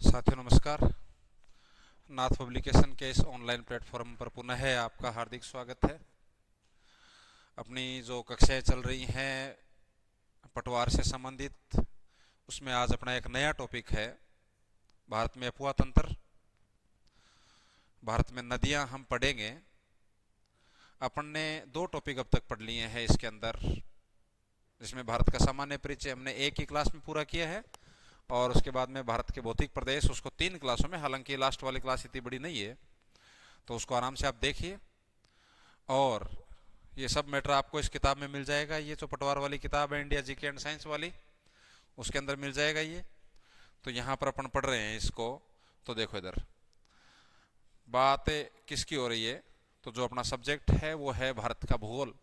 साथियों नमस्कार। नाथ पब्लिकेशन के इस ऑनलाइन प्लेटफॉर्म पर पुनः आपका हार्दिक स्वागत है। अपनी जो कक्षाएं चल रही हैं पटवार से संबंधित, उसमें आज अपना एक नया टॉपिक है भारत में अफवाह तंत्र। भारत में नदियां हम पढ़ेंगे। अपन ने दो टॉपिक अब तक पढ़ लिए हैं इसके अंदर, जिसमें भारत का सामान्य परिचय हमने एक ही क्लास में पूरा किया है और उसके बाद में भारत के भौतिक प्रदेश उसको 3 क्लासों में, हालांकि लास्ट वाली क्लास इतनी बड़ी नहीं है तो उसको आराम से आप देखिए। और ये सब मैटर आपको इस किताब में मिल जाएगा। ये जो पटवार वाली किताब है इंडिया जीके एंड साइंस वाली, उसके अंदर मिल जाएगा ये। तो यहाँ पर अपन पढ़ रहे हैं इसको। तो देखो इधर बात किसकी हो रही है, तो जो अपना सब्जेक्ट है वो है भारत का भूगोल।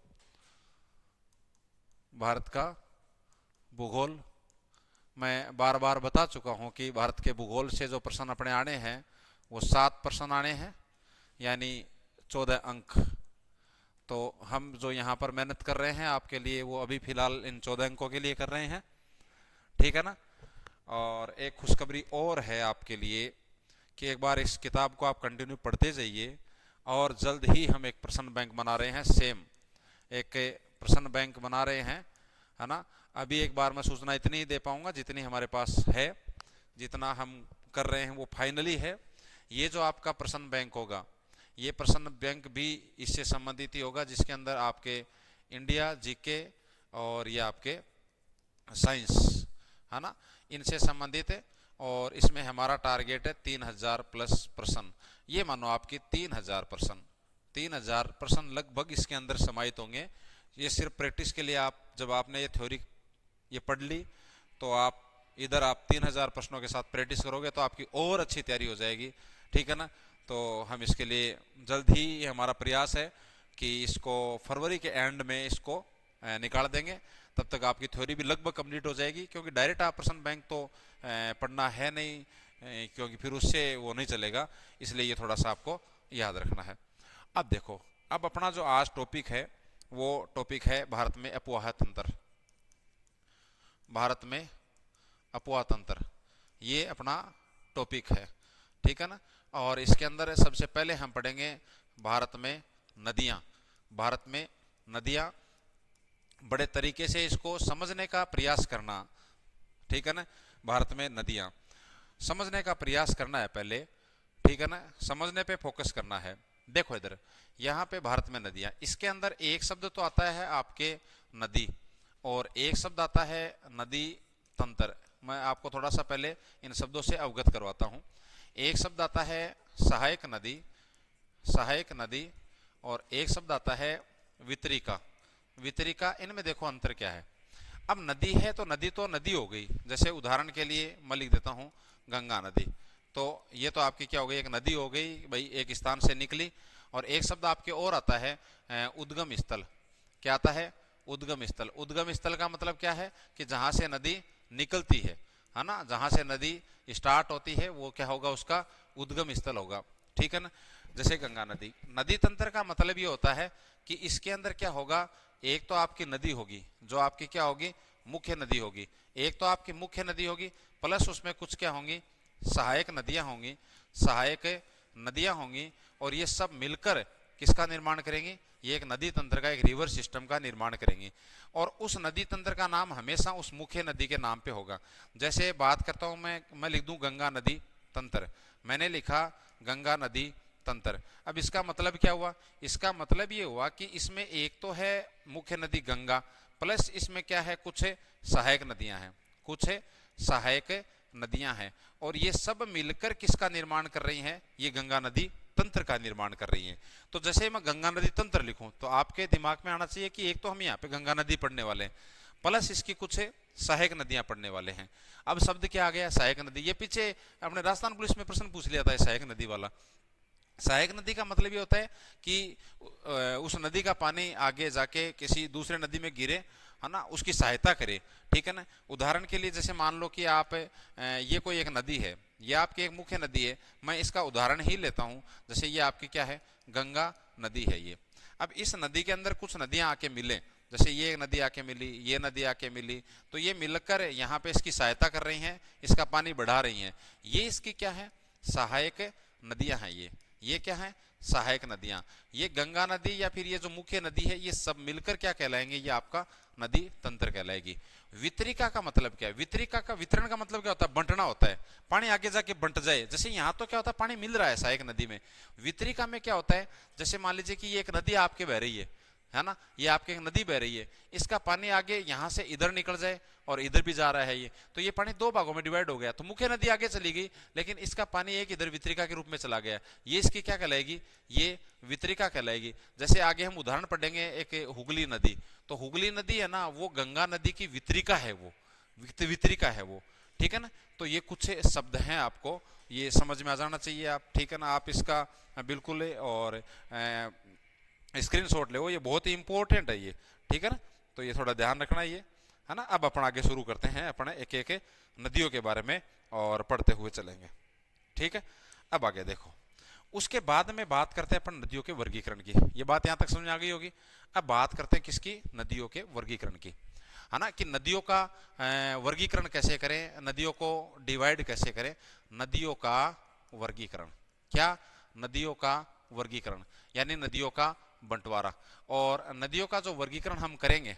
भारत का भूगोल मैं बार बार बता चुका हूं कि भारत के भूगोल से जो प्रश्न अपने आने हैं वो 7 प्रश्न आने हैं, यानी 14 अंक। तो हम जो यहाँ पर मेहनत कर रहे हैं आपके लिए, वो अभी फिलहाल इन 14 अंकों के लिए कर रहे हैं, ठीक है ना। और एक खुशखबरी और है आपके लिए कि एक बार इस किताब को आप कंटिन्यू पढ़ते जाइए और जल्द ही हम एक प्रश्न बैंक बना रहे हैं। सेम एक प्रश्न बैंक बना रहे हैं, है ना। अभी एक बार मैं सूचना इतनी ही दे पाऊंगा जितनी हमारे पास है, जितना हम कर रहे हैं वो फाइनली है। ये जो आपका प्रश्न बैंक होगा, ये प्रश्न बैंक भी इससे संबंधित ही होगा, जिसके अंदर आपके इंडिया जीके और ये आपके साइंस, है ना, इनसे संबंधित है। और इसमें हमारा टारगेट है 3000 प्लस प्रश्न। ये मानो आपकी 3000 प्रश्न लगभग इसके अंदर समाहित होंगे। ये सिर्फ प्रैक्टिस के लिए, आप जब आपने ये थ्योरी ये पढ़ ली तो आप इधर आप 3000 प्रश्नों के साथ प्रैक्टिस करोगे तो आपकी और अच्छी तैयारी हो जाएगी, ठीक है ना। तो हम इसके लिए जल्द ही, ये हमारा प्रयास है कि इसको फरवरी के एंड में इसको निकाल देंगे। तब तक आपकी थ्योरी भी लगभग कंप्लीट हो जाएगी, क्योंकि डायरेक्ट आप प्रश्न बैंक तो पढ़ना है नहीं, क्योंकि फिर उससे वो नहीं चलेगा। इसलिए ये थोड़ा सा आपको याद रखना है। अब देखो, अब अपना जो आज टॉपिक है वो टॉपिक है भारत में अफवाह तंत्र। भारत में अफवाह तंत्र, ये अपना टॉपिक है, ठीक है ना। और इसके अंदर सबसे पहले हम पढ़ेंगे भारत में नदियां। भारत में नदियां, बड़े तरीके से इसको समझने का प्रयास करना, ठीक है ना। भारत में नदियां समझने का प्रयास करना है पहले, ठीक है ना, समझने पे फोकस करना है। देखो इधर, यहाँ पे भारत में नदियां, इसके अंदर एक शब्द तो आता है आपके नदी, और एक शब्द आता है नदी तंत्र। मैं आपको थोड़ा सा पहले इन शब्दों से अवगत करवाता हूँ। एक शब्द आता है सहायक नदी, सहायक नदी, और एक शब्द आता है वितरिका, वितरिका। इनमें देखो अंतर क्या है। अब नदी है तो नदी हो गई। जैसे उदाहरण के लिए मैं लिख देता हूँ गंगा नदी, तो ये तो आपकी क्या हो गई, एक नदी हो गई भाई, एक स्थान से निकली। और एक शब्द आपके और आता है उद्गम स्थल। क्या आता है? उद्गम स्थल। उद्गम स्थल का मतलब क्या है कि जहां से नदी निकलती है ना, जहां से नदी स्टार्ट होती है वो क्या होगा, उसका उद्गम स्थल होगा, ठीक है ना। जैसे गंगा नदी, नदी तंत्र का मतलब ये होता है कि इसके अंदर क्या होगा, एक तो आपकी नदी होगी जो आपकी क्या होगी, मुख्य नदी होगी। एक तो आपकी मुख्य नदी होगी, प्लस उसमें कुछ क्या होंगी, सहायक नदियां होंगी, सहायक नदियां होंगी। और ये सब मिलकर किसका निर्माण करेंगी, ये एक नदी तंत्र का, एक रिवर सिस्टम का निर्माण करेंगी। और उस नदी तंत्र का नाम हमेशा उस मुख्य नदी के नाम पे होगा। जैसे बात करता हूं मैं लिख दूं गंगा नदी तंत्र, मैंने लिखा गंगा नदी तंत्र। अब इसका मतलब क्या हुआ, इसका मतलब ये हुआ कि इसमें एक तो है मुख्य नदी गंगा, प्लस इसमें क्या है, कुछ सहायक नदियां हैं, कुछ सहायक नदियां हैं। और ये सब मिलकर किसका निर्माण कर रही हैं, ये गंगा नदी तंत्र का निर्माण कर रही हैं। तो जैसे मैं गंगा नदी तंत्र लिखूं तो आपके दिमाग में आना चाहिए कि एक तो हम यहाँ पे गंगा नदी पढ़ने वाले हैं, प्लस इसकी कुछ सहायक नदियां पढ़ने वाले हैं। अब शब्द क्या आ गया, सहायक नदी। ये पीछे अपने राजस्थान पुलिस में प्रश्न पूछ लिया था सहायक नदी वाला। सहायक नदी का मतलब ये होता है कि उस नदी का पानी आगे जाके किसी दूसरे नदी में गिरे, है ना, उसकी सहायता करे, ठीक है ना। उदाहरण के लिए जैसे मान लो कि आप ये कोई एक नदी है, ये आपकी एक मुख्य नदी है, मैं इसका उदाहरण ही लेता हूँ। जैसे ये आपकी क्या है, गंगा नदी है ये। अब इस नदी के अंदर कुछ नदियां आके मिले जैसे ये नदी आके मिली, ये नदी आके मिली, तो ये मिलकर यहाँ पे इसकी सहायता कर रही हैं, इसका पानी बढ़ा रही हैं। ये इसकी क्या है, सहायक नदियां हैं। ये क्या है, सहायक नदियां। ये गंगा नदी या फिर ये जो मुख्य नदी है, ये सब मिलकर क्या कहलाएंगे, ये आपका नदी तंत्र कहलाएगी। वितरिका का मतलब क्या है, वितरिका का, वितरण का मतलब क्या होता है, बंटना होता है, पानी आगे जाके बंट जाए। जैसे यहाँ तो क्या होता है, पानी मिल रहा है सहायक नदी में। वितरिका में क्या होता है, जैसे मान लीजिए कि ये एक नदी आपके बह रही है ना, ये आपके एक नदी बह रही है, इसका पानी आगे यहाँ से इधर निकल जाए और इधर भी जा रहा है ये, तो ये पानी दो भागों में डिवाइड हो गया। तो मुख्य नदी आगे चली गई, लेकिन इसका पानी एक इधर वितरिका के रूप में चला गया, ये इसकी क्या कहलाएगी, ये वितरिका कहलाएगी। जैसे आगे हम उदाहरण पढ़ेंगे एक हुगली नदी, तो हुगली नदी है ना, वो गंगा नदी की वितरिका है, वो वितरिका है वो, ठीक है ना। तो ये कुछ शब्द हैं, आपको ये समझ में आ जाना चाहिए आप, ठीक है ना। आप इसका बिल्कुल और स्क्रीनशॉट ले, ये बहुत ही इंपॉर्टेंट है ये, ठीक है ना। तो ये थोड़ा ध्यान रखना ये, है ना। अब अपन आगे शुरू करते हैं, अपने एक एक नदियों के बारे में और पढ़ते हुए चलेंगे, ठीक है। अब आगे देखो, उसके बाद में बात करते हैं अपन नदियों के वर्गीकरण की। ये बात यहाँ तक समझ आ गई होगी। अब बात करते हैं किसकी, नदियों के वर्गीकरण की, है ना, कि नदियों का वर्गीकरण कैसे करें, नदियों को डिवाइड कैसे करें। नदियों का वर्गीकरण, क्या, नदियों का वर्गीकरण यानी नदियों का बंटवारा। और नदियों का जो वर्गीकरण हम करेंगे,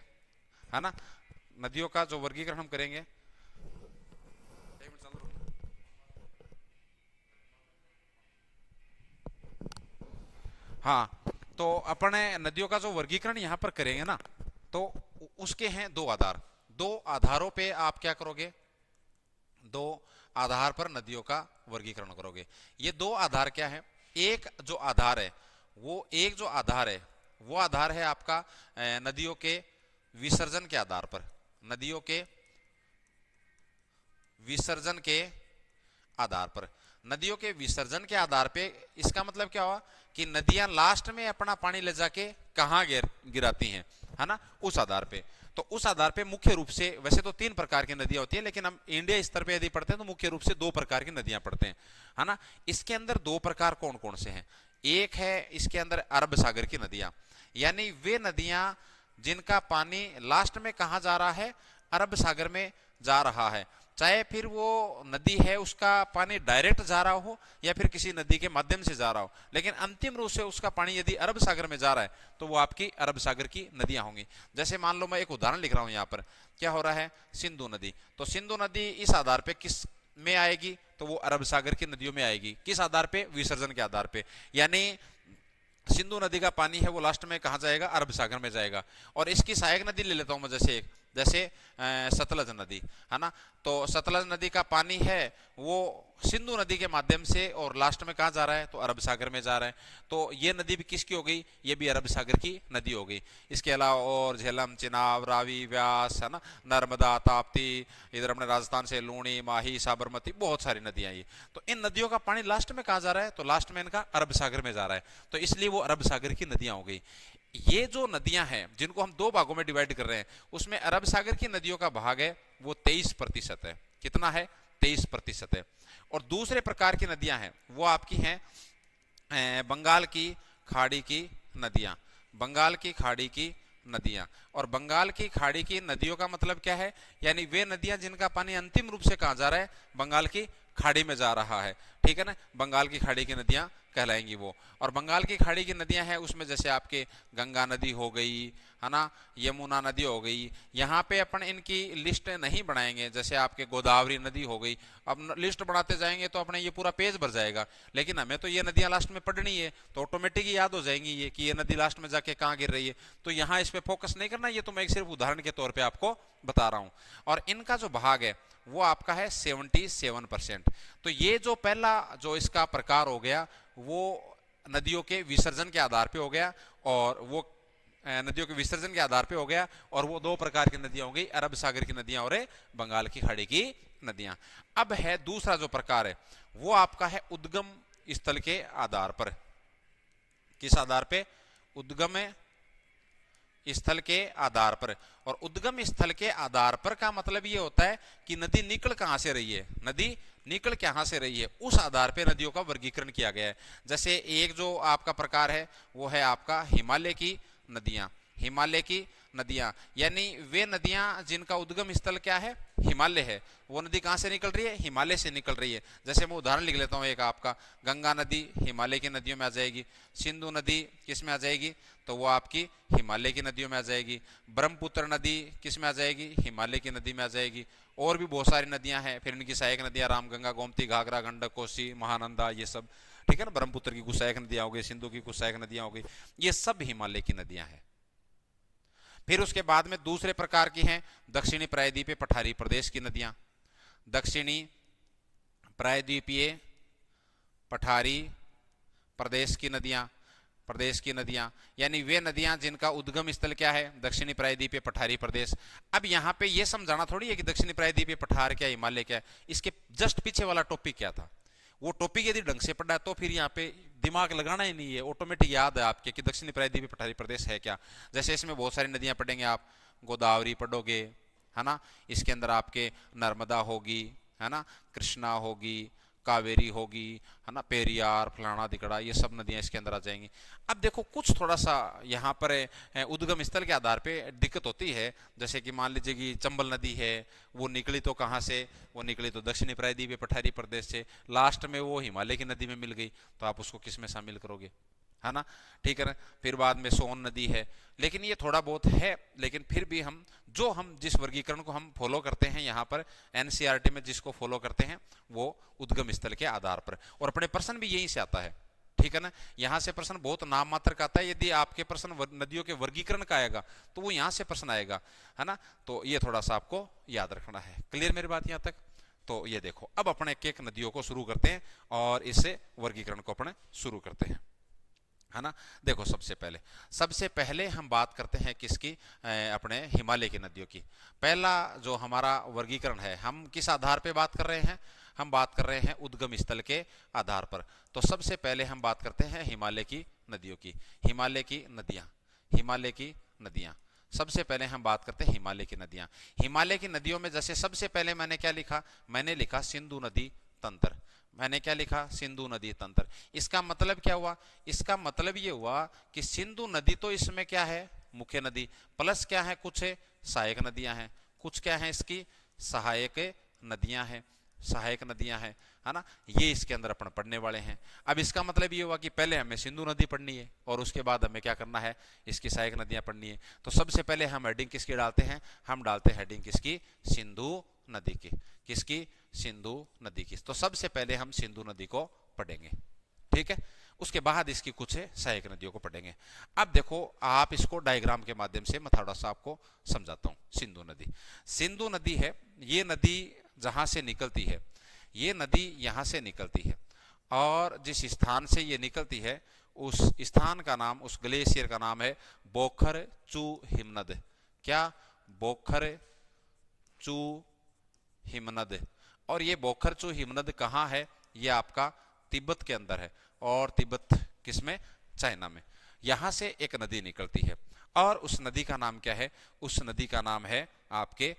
है ना, नदियों का जो वर्गीकरण हम करेंगे, हाँ, तो अपने नदियों का जो वर्गीकरण यहाँ पर करेंगे ना, तो उसके हैं दो आधार। दो आधारों पे आप क्या करोगे, दो आधार पर नदियों का वर्गीकरण करोगे। ये दो आधार क्या है, एक जो आधार है, वो आधार है आपका नदियों के विसर्जन के आधार पर, नदियों के विसर्जन के आधार पर, नदियों के विसर्जन के आधार पे। इसका मतलब क्या हुआ कि नदियां लास्ट में अपना पानी ले जाके कहां गिराती हैं, है ना, उस आधार पे। तो उस आधार पे मुख्य रूप से, वैसे तो 3 प्रकार की नदियां होती है, लेकिन हम इंडिया स्तर पे यदि पढ़ते हैं तो मुख्य रूप से 2 प्रकार की नदियां पढ़ते हैं, है ना। इसके अंदर 2 प्रकार कौन कौन से हैं, एक है इसके अंदर अरब सागर की नदियां, यानी वे नदियां जिनका पानी लास्ट में कहा जा रहा है, अरब सागर में जा रहा है। चाहे फिर वो नदी है उसका पानी डायरेक्ट जा रहा हो या फिर किसी नदी के माध्यम से जा रहा हो, लेकिन अंतिम रूप से उसका पानी यदि अरब सागर में जा रहा है तो वो आपकी अरब सागर की नदियां होंगी। जैसे मान लो मैं एक उदाहरण लिख रहा हूं, यहाँ पर क्या हो रहा है, सिंधु नदी। तो सिंधु नदी इस आधार पे किस में आएगी, तो वो अरब सागर की नदियों में आएगी। किस आधार पे, विसर्जन के आधार पे। यानी सिंधु नदी का पानी है वो लास्ट में कहा जाएगा, अरब सागर में जाएगा। और इसकी सहायक नदी ले लेता हूं मैं, जैसे सतलज नदी, है ना। तो सतलज नदी का पानी है वो सिंधु नदी के माध्यम से और लास्ट में कहाँ जा रहा है, तो अरब सागर में जा रहा है। तो ये नदी भी किसकी हो गई, ये भी अरब सागर की नदी हो गई। इसके अलावा और झेलम, चिनाब, रावी, व्यास, है ना, नर्मदा, ताप्ती, इधर अपने राजस्थान से लूणी, माही, साबरमती, बहुत सारी नदियां ये। तो इन नदियों का पानी लास्ट में कहाँ जा रहा है, तो लास्ट में इनका अरब सागर में जा रहा है, तो इसलिए वो अरब सागर की नदियां हो गई। ये जो नदियां हैं जिनको हम 2 भागों में डिवाइड कर रहे हैं, उसमें अरब सागर की नदियों का भाग है वो 23% है। कितना है, 23% है। और दूसरे प्रकार की नदियां हैं वो आपकी हैं बंगाल की खाड़ी की नदियां, बंगाल की खाड़ी की नदियां। और बंगाल की खाड़ी की नदियों का मतलब क्या है, यानी वे नदियां जिनका पानी अंतिम रूप से कहां जा रहा है, बंगाल की खाड़ी में जा रहा है, ठीक है ना, बंगाल की खाड़ी की नदियां कहलाएंगी वो। और बंगाल की खाड़ी की नदियां हैं उसमें जैसे आपके गंगा नदी हो गई, है ना, यमुना नदी हो गई। यहाँ पे अपन इनकी लिस्ट नहीं बनाएंगे, जैसे आपके गोदावरी नदी हो गई। अब लिस्ट बनाते जाएंगे तो अपने ये पूरा पेज भर जाएगा, लेकिन हमें तो ये नदियां लास्ट में पढ़नी है, तो ऑटोमेटिक ही याद हो जाएंगी ये कि ये नदी लास्ट में जाके कहाँ गिर रही है। तो यहाँ इस पे फोकस नहीं करना, ये तो मैं एक सिर्फ उदाहरण के तौर पर आपको बता रहा हूँ। और इनका जो भाग है वो आपका है 77%। तो ये जो पहला जो इसका प्रकार हो गया वो नदियों के विसर्जन के आधार पे हो गया, और वो नदियों के विसर्जन के आधार पे हो गया। और वो 2 प्रकार की नदियां हो गई, अरब सागर की नदियां और बंगाल की खाड़ी की नदियां। अब है दूसरा जो प्रकार है वो आपका है उद्गम स्थल के आधार पर। किस आधार पे, उद्गम स्थल के आधार पर। और उद्गम स्थल के आधार पर का मतलब ये होता है कि नदी निकल कहां से रही है, नदी निकल कहां से रही है, उस आधार पे नदियों का वर्गीकरण किया गया है। जैसे एक जो आपका प्रकार है वो है आपका हिमालय की नदियां। हिमालय की नदियां, यानी वे नदियां जिनका उद्गम स्थल क्या है, हिमालय है। वो नदी कहां से निकल रही है, हिमालय से निकल रही है। जैसे मैं उदाहरण लिख लेता हूं एक आपका, गंगा नदी हिमालय की नदियों में आ जाएगी, सिंधु नदी किस में आ जाएगी, तो वो आपकी हिमालय की नदियों में आ जाएगी। ब्रह्मपुत्र नदी किस में आ जाएगी, हिमालय की नदी में आ जाएगी। और भी बहुत सारी नदियां हैं, फिर इनकी सहायक नदियां रामगंगा, गोमती, घाघरा, गंडक, कोसी, महानंदा, ये सब, ठीक है ना। ब्रह्मपुत्र की कुछ सहायक नदियां हो गई, सिंधु की कुछ सहायक नदियां हो गई, ये सब हिमालय की नदियां हैं। फिर उसके बाद में दूसरे प्रकार की हैं दक्षिणी प्रायद्वीपीय पठारी प्रदेश की नदियां। दक्षिणी प्रायद्वीपीय पठारी प्रदेश की नदियां, यानी वे नदियां जिनका उद्गम स्थल क्या है, दक्षिणी प्रायद्वीपीय पठारी प्रदेश। अब यहां पे ये समझाना थोड़ी है कि दक्षिणी प्रायद्वीपीय पठार क्या, हिमालय क्या है। इसके जस्ट पीछे वाला टॉपिक क्या था, वो टॉपिक यदि ढंग से पढ़ा है तो फिर यहाँ पे दिमाग लगाना ही नहीं है, ऑटोमेटिक याद है आपके कि दक्षिणी प्रायद्वीपीय पठारी प्रदेश है क्या। जैसे इसमें बहुत सारी नदियां पढ़ेंगे आप, गोदावरी पढ़ोगे, है ना, इसके अंदर आपके नर्मदा होगी, है ना, कृष्णा होगी, कावेरी होगी, है ना, पेरियार, फलाना दिकड़ा, ये सब नदियां इसके अंदर आ जाएंगी। अब देखो कुछ थोड़ा सा यहाँ पर उद्गम स्थल के आधार पे दिक्कत होती है। जैसे कि मान लीजिए कि चंबल नदी है, वो निकली तो कहाँ से, वो निकली तो दक्षिणी प्रायद्वीपीय पठारी प्रदेश से, लास्ट में वो हिमालय की नदी में मिल गई, तो आप उसको किस में शामिल करोगे, है ना, ठीक है ना। फिर बाद में सोन नदी है, लेकिन ये थोड़ा बहुत है, लेकिन फिर भी हम जिस वर्गीकरण को हम फॉलो करते हैं यहाँ पर एनसीईआरटी में, जिसको फॉलो करते हैं वो उद्गम स्थल के आधार पर, और अपने प्रश्न भी यहीं से आता है, ठीक है ना। यहाँ से प्रश्न बहुत नाम मात्र का आता है, यदि आपके प्रश्न नदियों के वर्गीकरण का आएगा तो वो यहाँ से प्रश्न आएगा, है ना। तो ये थोड़ा सा आपको याद रखना है। क्लियर मेरी बात यहाँ तक। तो ये देखो, अब अपने एक एक नदियों को शुरू करते हैं और इससे वर्गीकरण को अपने शुरू करते हैं, है ना। देखो सबसे पहले हम बात करते हैं किसकी, अपने हिमालय की नदियों की। पहला जो हमारा वर्गीकरण है, हम किस आधार पे बात कर रहे हैं, हम बात कर रहे हैं उद्गम स्थल के आधार पर। तो सबसे पहले हम बात करते हैं हिमालय की नदियों की। हिमालय की नदियां सबसे पहले हम बात करते हैं हिमालय की नदियां। हिमालय की नदियों में जैसे सबसे पहले मैंने क्या लिखा, मैंने लिखा सिंधु नदी तंत्र। मैंने क्या लिखा, सिंधु नदी तंत्र। इसका मतलब क्या हुआ, इसका मतलब ये हुआ कि सिंधु नदी तो इसमें क्या है, मुख्य नदी, प्लस क्या है, कुछ सहायक नदियां हैं, कुछ क्या है इसकी सहायक नदियां हैं, है ना। ये इसके अंदर अपन पढ़ने वाले हैं। अब इसका मतलब ये हुआ कि पहले हमें सिंधु नदी पढ़नी है और उसके बाद हमें क्या करना है, इसकी सहायक नदियां पढ़नी है। तो सबसे पहले हम हेडिंग किसकी डालते हैं, हम डालते हैं हेडिंग किसकी, सिंधु नदी की। किसकी, सिंधु नदी की। तो सबसे पहले हम सिंधु नदी को पढ़ेंगे, ठीक है। उसके बाद इसकी कुछ सहायक नदियों को पढ़ेंगे। अब देखो आप इसको डायग्राम के माध्यम से मैं थोड़ा सा आपको समझाता हूं। सिंधु नदी है, ये नदी जहां से निकलती है, ये नदी यहां से निकलती है, और जिस स्थान से ये निकलती है उस स्थान का नाम, उस ग्लेशियर का नाम है बोखर चू हिमनद। क्या, बोखर चू हिमनद। और ये बोखरचू हिमनद कहाँ है, ये आपका तिब्बत के अंदर है, और तिब्बत किसमें, चाइना में। यहां से एक नदी निकलती है और उस नदी का नाम क्या है, उस नदी का नाम है आपके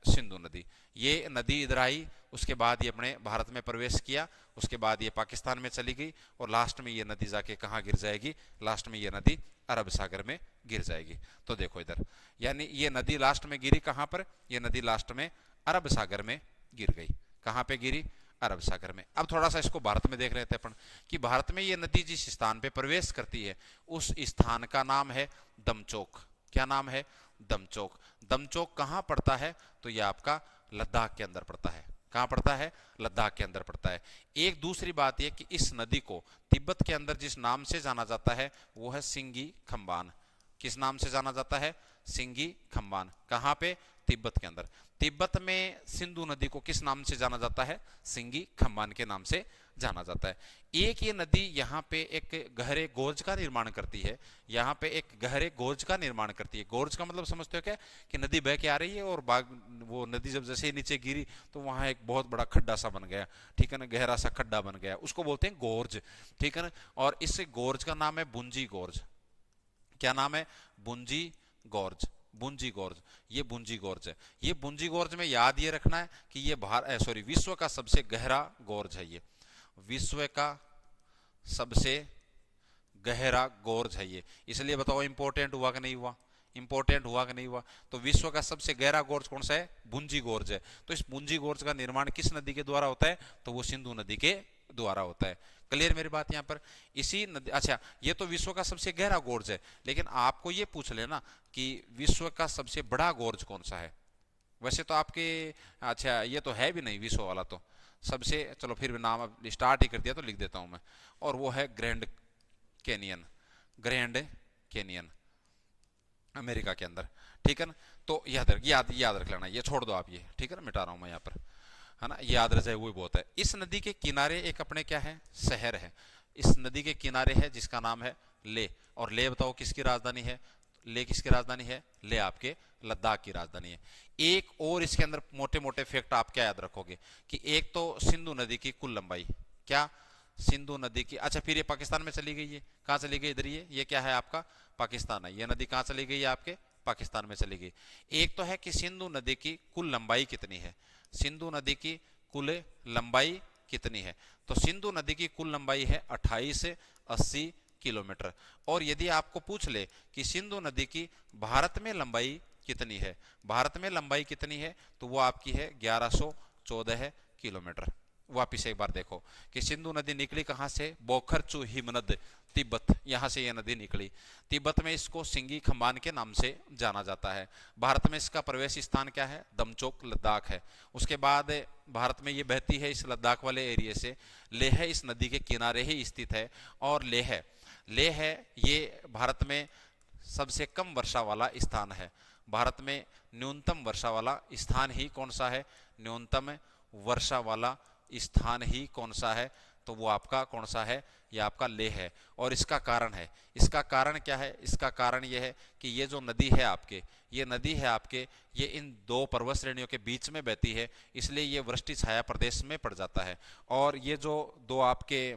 सिंधु नदी। ये नदी इधर आई, उसके बाद ये अपने भारत में प्रवेश किया, उसके बाद ये पाकिस्तान में चली गई, और लास्ट में ये नदी जाके कहाँ गिर जाएगी, लास्ट में ये नदी अरब सागर में गिर जाएगी। तो देखो इधर, यानी ये नदी लास्ट में गिरी कहाँ पर, ये नदी लास्ट में अरब सागर में गिर गई। कहां पे गिरी, अरब सागर में। अब थोड़ा सा इसको भारत में देख रहे थे अपन कि भारत में ये नदी जिस स्थान पे प्रवेश करती है उस स्थान का नाम है दमचोक। क्या नाम है, दमचोक। दमचोक कहां पड़ता है, तो ये आपका लद्दाख के अंदर पड़ता है। कहां पड़ता है, लद्दाख के अंदर पड़ता है। एक दूसरी बात यह कि इस नदी को तिब्बत के अंदर जिस नाम से जाना जाता है वो है सिंगी खंबान। किस नाम से जाना जाता है, सिंगी खंबान। कहां पे, तिब्बत के अंदर। तिब्बत में सिंधु नदी को किस नाम से जाना जाता है, सिंगी खंबान के नाम से जाना जाता है। एक ये नदी यहाँ पे एक गहरे गोर्ज का निर्माण करती है, यहाँ पे एक गहरे गोर्ज का निर्माण करती है। गोर्ज का मतलब समझते हो क्या, कि नदी बह के आ रही है और वो नदी जब जैसे नीचे गिरी तो वहां एक बहुत बड़ा खड्डा सा बन गया, ठीक है ना, गहरा सा खड्डा बन गया, उसको बोलते हैं गोर्ज, ठीक है ना। और इस गोर्ज का नाम है बुंजी गोर्ज। क्या नाम है, बुंजी गोर्ज। बुंजी गोर्ज, ये बुंजी गोर्ज है। ये बुंजी गोर्ज में याद ये रखना है कि ये विश्व का सबसे गहरा गोर्ज है। ये विश्व का सबसे गहरा गोर्ज है ये। इसलिए बताओ इंपॉर्टेंट हुआ कि नहीं हुआ, इंपॉर्टेंट हुआ कि नहीं हुआ? तो विश्व का सबसे गहरा गोर्ज कौन सा है? भुंजी गोर्ज है। तो इस भुंजी गोर्ज का निर्माण किस नदी के द्वारा होता है? तो वो सिंधु नदी के द्वारा होता है। क्लियर मेरी बात यहाँ पर? इसी नदी, अच्छा ये तो विश्व का सबसे गहरा गोर्ज है, लेकिन आपको ये पूछ लेना कि विश्व का सबसे बड़ा गोर्ज कौन सा है? वैसे तो आपके, अच्छा ये तो है भी नहीं विश्व वाला, तो सबसे, चलो फिर भी नाम स्टार्ट ही कर दिया तो लिख देता हूं मैं, और वो है grand canyon. Grand canyon America के अंदर, ठीक है ना? तो याद रख लेना, ये छोड़ दो आप, ये ठीक है ना, मिटा रहा हूं मैं यहाँ पर, है ना, याद रह जाए वही बहुत है। इस नदी के किनारे एक अपने क्या है? शहर है। इस नदी के किनारे है जिसका नाम है ले। और ले बताओ किसकी राजधानी है? ले किसकी राजधानी है? ले आपके लद्दाख की राजधानी है। एक और इसके अंदर मोटे मोटे फैक्ट आप क्या याद रखोगे कि एक तो सिंधु नदी की कुल लंबाई, क्या सिंधु नदी की, अच्छा फिर ये पाकिस्तान में चली गई है, कहाँ चली गई? इधर ये क्या है आपका? पाकिस्तान है। ये नदी कहाँ चली गई है? आपके पाकिस्तान में चली गई। एक तो है कि सिंधु नदी की कुल लंबाई कितनी है? सिंधु नदी की कुल लंबाई कितनी है? तो सिंधु नदी की कुल लंबाई है 2880 किलोमीटर। और यदि आपको पूछ ले कि सिंधु नदी की भारत में लंबाई कितनी है, भारत में लंबाई कितनी है, तो वो आपकी है 1114 किलोमीटर। वापिस एक बार देखो कि सिंधु नदी निकली कहां से? बोखरचू हिमनद, तिब्बत, यहां से यह नदी निकली। तिब्बत में इसको सिंगी खम्बान के नाम से जाना जाता है। भारत में इसका प्रवेश स्थान क्या है? दमचोक लद्दाख है। उसके बाद भारत में ये बहती है इस लद्दाख वाले एरिया से। लेह इस नदी के किनारे ही स्थित है। और लेह ये भारत में सबसे कम वर्षा वाला स्थान है। भारत में न्यूनतम वर्षा वाला स्थान ही कौन सा है? न्यूनतम वर्षा वाला स्थान ही कौन सा है? तो वो आपका कौन सा है? ये आपका लेह है। और इसका कारण है, इसका कारण क्या है? इसका कारण ये है कि ये जो नदी है आपके, ये नदी है आपके, ये इन दो पर्वत श्रेणियों के बीच में बहती है, इसलिए ये वृष्टि छाया प्रदेश में पड़ जाता है। और ये जो दो आपके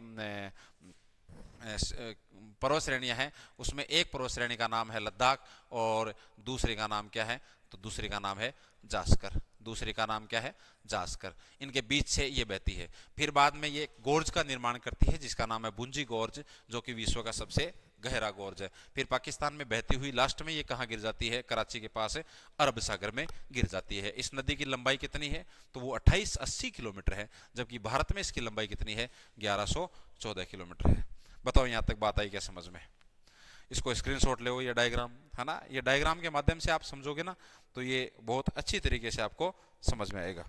पर्वत श्रेणियां हैं, उसमें एक पर्वत श्रेणी का नाम है लद्दाख और दूसरी का नाम क्या है? तो दूसरी का नाम है जास्कर। दूसरी का नाम क्या है? जास्कर। इनके बीच से ये बहती है। फिर बाद में ये गोर्ज का निर्माण करती है जिसका नाम है भुंजी गोर्ज, जो कि विश्व का सबसे गहरा गोर्ज है। फिर पाकिस्तान में बहती हुई लास्ट में ये कहाँ गिर जाती है? कराची के पास अरब सागर में गिर जाती है। इस नदी की लंबाई कितनी है? तो वो 2880 किलोमीटर है, जबकि भारत में इसकी लंबाई कितनी है? 1114 किलोमीटर है। बताओ यहाँ तक बात आई क्या समझ में? इसको स्क्रीनशॉट ले, ये डायग्राम है ना, ये डायग्राम के माध्यम से आप समझोगे ना तो ये बहुत अच्छी तरीके से आपको समझ में आएगा।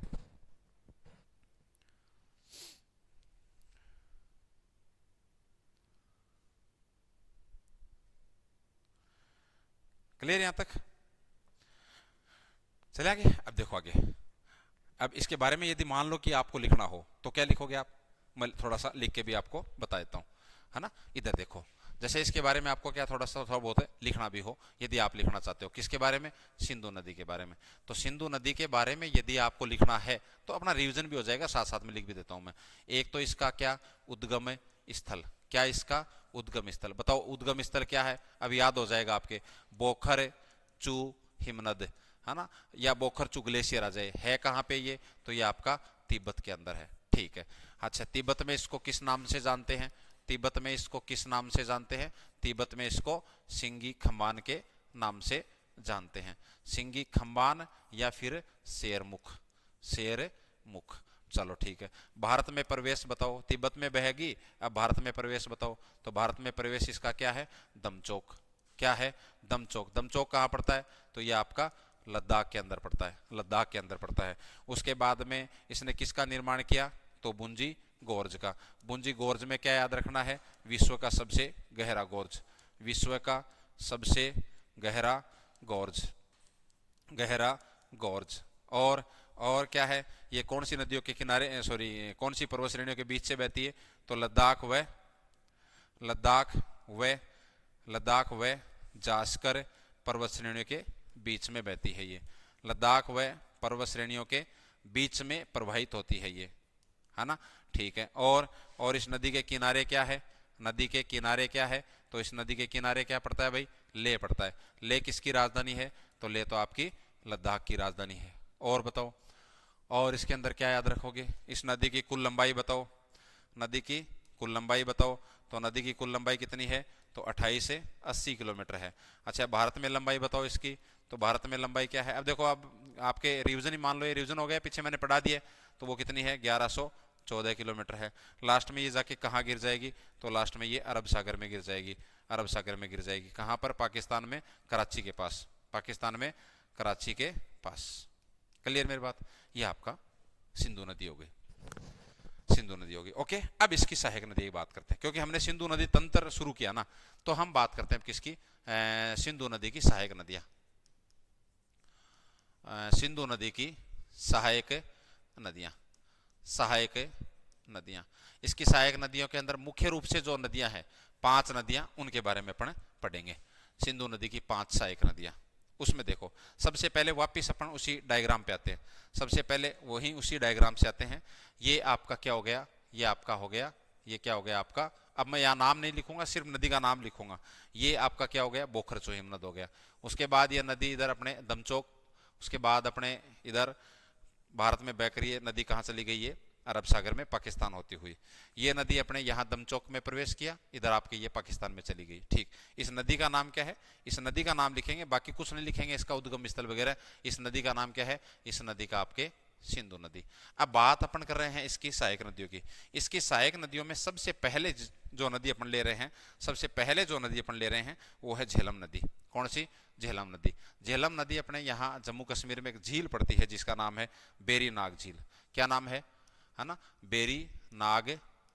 क्लियर यहां तक? चले आगे। अब देखो आगे। अब इसके बारे में यदि मान लो कि आपको लिखना हो तो क्या लिखोगे आप? मैं थोड़ा सा लिख के भी आपको बता देता हूं, है ना। इधर देखो, जैसे इसके बारे में आपको क्या थोड़ा बहुत है लिखना भी हो, यदि आप लिखना चाहते हो किसके बारे में? सिंधु नदी के बारे में। तो सिंधु नदी के बारे में यदि आपको लिखना है तो अपना रिवीजन भी हो जाएगा, साथ साथ में लिख भी देता हूं मैं। एक तो इसका क्या? उद्गम स्थल। क्या इसका? उद्गम स्थल। बताओ उद्गम स्थल क्या है? अब याद हो जाएगा आपके, बोखर चू हिमनद, है ना, या बोखर चू ग्लेशियर आ जाए। है कहाँ पे ये? तो ये आपका तिब्बत के अंदर है, ठीक है। अच्छा, तिब्बत में इसको किस नाम से जानते हैं? तिब्बत में इसको किस नाम से जानते हैं? तिब्बत में इसको सिंगी खम्बान के नाम से जानते हैं। सिंगी खम्बान या फिर शेरमुख, शेरमुख। चलो ठीक है। भारत में प्रवेश बताओ, तिब्बत में बहेगी, अब भारत में प्रवेश बताओ। तो भारत में प्रवेश इसका क्या है? दमचोक। क्या है? दमचोक। दमचोक कहाँ पड़ता है? तो ये आपका लद्दाख के अंदर पड़ता है, लद्दाख के अंदर पड़ता है। उसके बाद में इसने किसका निर्माण किया? तो भुंजी गोर्ज का। भुंजी गोर्ज में क्या याद रखना है? विश्व का सबसे गहरा गोर्ज, विश्व का सबसे गहरा गोर्ज, गहरा गोर्ज। और क्या है? ये कौन सी नदियों के किनारे, सॉरी कौन सी पर्वत श्रेणियों के बीच से बहती है? तो लद्दाख व जास्कर पर्वत श्रेणियों के बीच में बहती है ये। लद्दाख व पर्वत श्रेणियों के बीच में प्रवाहित होती है ये, है ना, ठीक है। और इस नदी के किनारे क्या है? नदी के किनारे क्या है? तो इस नदी के किनारे क्या पड़ता है भाई? ले पड़ता है। ले किसकी राजधानी है? तो ले तो आपकी लद्दाख की राजधानी है। और बताओ, और इसके अंदर क्या याद रखोगे? इस नदी की कुल लंबाई बताओ, नदी की कुल लंबाई बताओ। तो नदी की कुल लंबाई कितनी है? तो 28 से 80 किलोमीटर है। अच्छा, भारत में लंबाई बताओ इसकी, तो भारत में लंबाई क्या है? अब देखो, अब आपके रिवीजन ही मान लो, ये रिवीजन हो गया, पीछे मैंने पढ़ा दिया, तो वो कितनी है? 1114 किलोमीटर है। लास्ट में ये जाके कहाँ गिर जाएगी? तो लास्ट में ये अरब सागर में गिर जाएगी। अरब सागर में गिर जाएगी। कहाँ पर? पाकिस्तान में, कराची के पास। पाकिस्तान में कराची के पास। क्लियर मेरी बात? ये आपका सिंधु नदी हो गई, सिंधु नदी होगी। ओके, अब इसकी सहायक नदी की बात करते हैं, क्योंकि हमने सिंधु नदी तंत्र शुरू किया ना, तो हम बात करते हैं किसकी? सिंधु नदी की सहायक नदियां। सिंधु नदी की सहायक नदियां, सहायक नदियां। इसकी सहायक नदियों के अंदर मुख्य रूप से जो नदियां हैं, 5 नदियां, उनके बारे में अपन पढ़ेंगे। सिंधु नदी की 5 सहायक नदियां। उसमें देखो, सबसे पहले वापिस अपन उसी डायग्राम पे आते हैं। सबसे पहले वही उसी डायग्राम से आते हैं। ये आपका क्या हो गया? ये आपका हो गया, ये क्या हो गया आपका? अब मैं यहाँ नाम नहीं लिखूंगा, सिर्फ नदी का नाम लिखूंगा। ये आपका क्या हो गया? बोखरचो हिमनद हो गया। उसके बाद ये नदी इधर अपने दमचोक, उसके बाद अपने इधर भारत में बह कर ये नदी कहाँ चली गई? है अरब सागर में, पाकिस्तान होती हुई। ये नदी अपने यहाँ दमचौक में प्रवेश किया, इधर आपके ये पाकिस्तान में चली गई। ठीक, इस नदी का नाम क्या है? इस नदी का नाम लिखेंगे, बाकी कुछ नहीं लिखेंगे, इसका उद्गम स्थल वगैरह। इस नदी का नाम क्या है? इस नदी का आपके सिंधु नदी। अब बात अपन कर रहे हैं इसकी सहायक नदियों की। इसकी सहायक नदियों में सबसे पहले जो नदी अपन ले रहे हैं, सबसे पहले जो नदी अपन ले रहे हैं वो है झेलम नदी। कौन सी? झेलम नदी। झेलम नदी अपने यहाँ जम्मू कश्मीर में एक झील पड़ती है जिसका नाम है बेरी नाग झील। क्या नाम है ना? बेरी नाग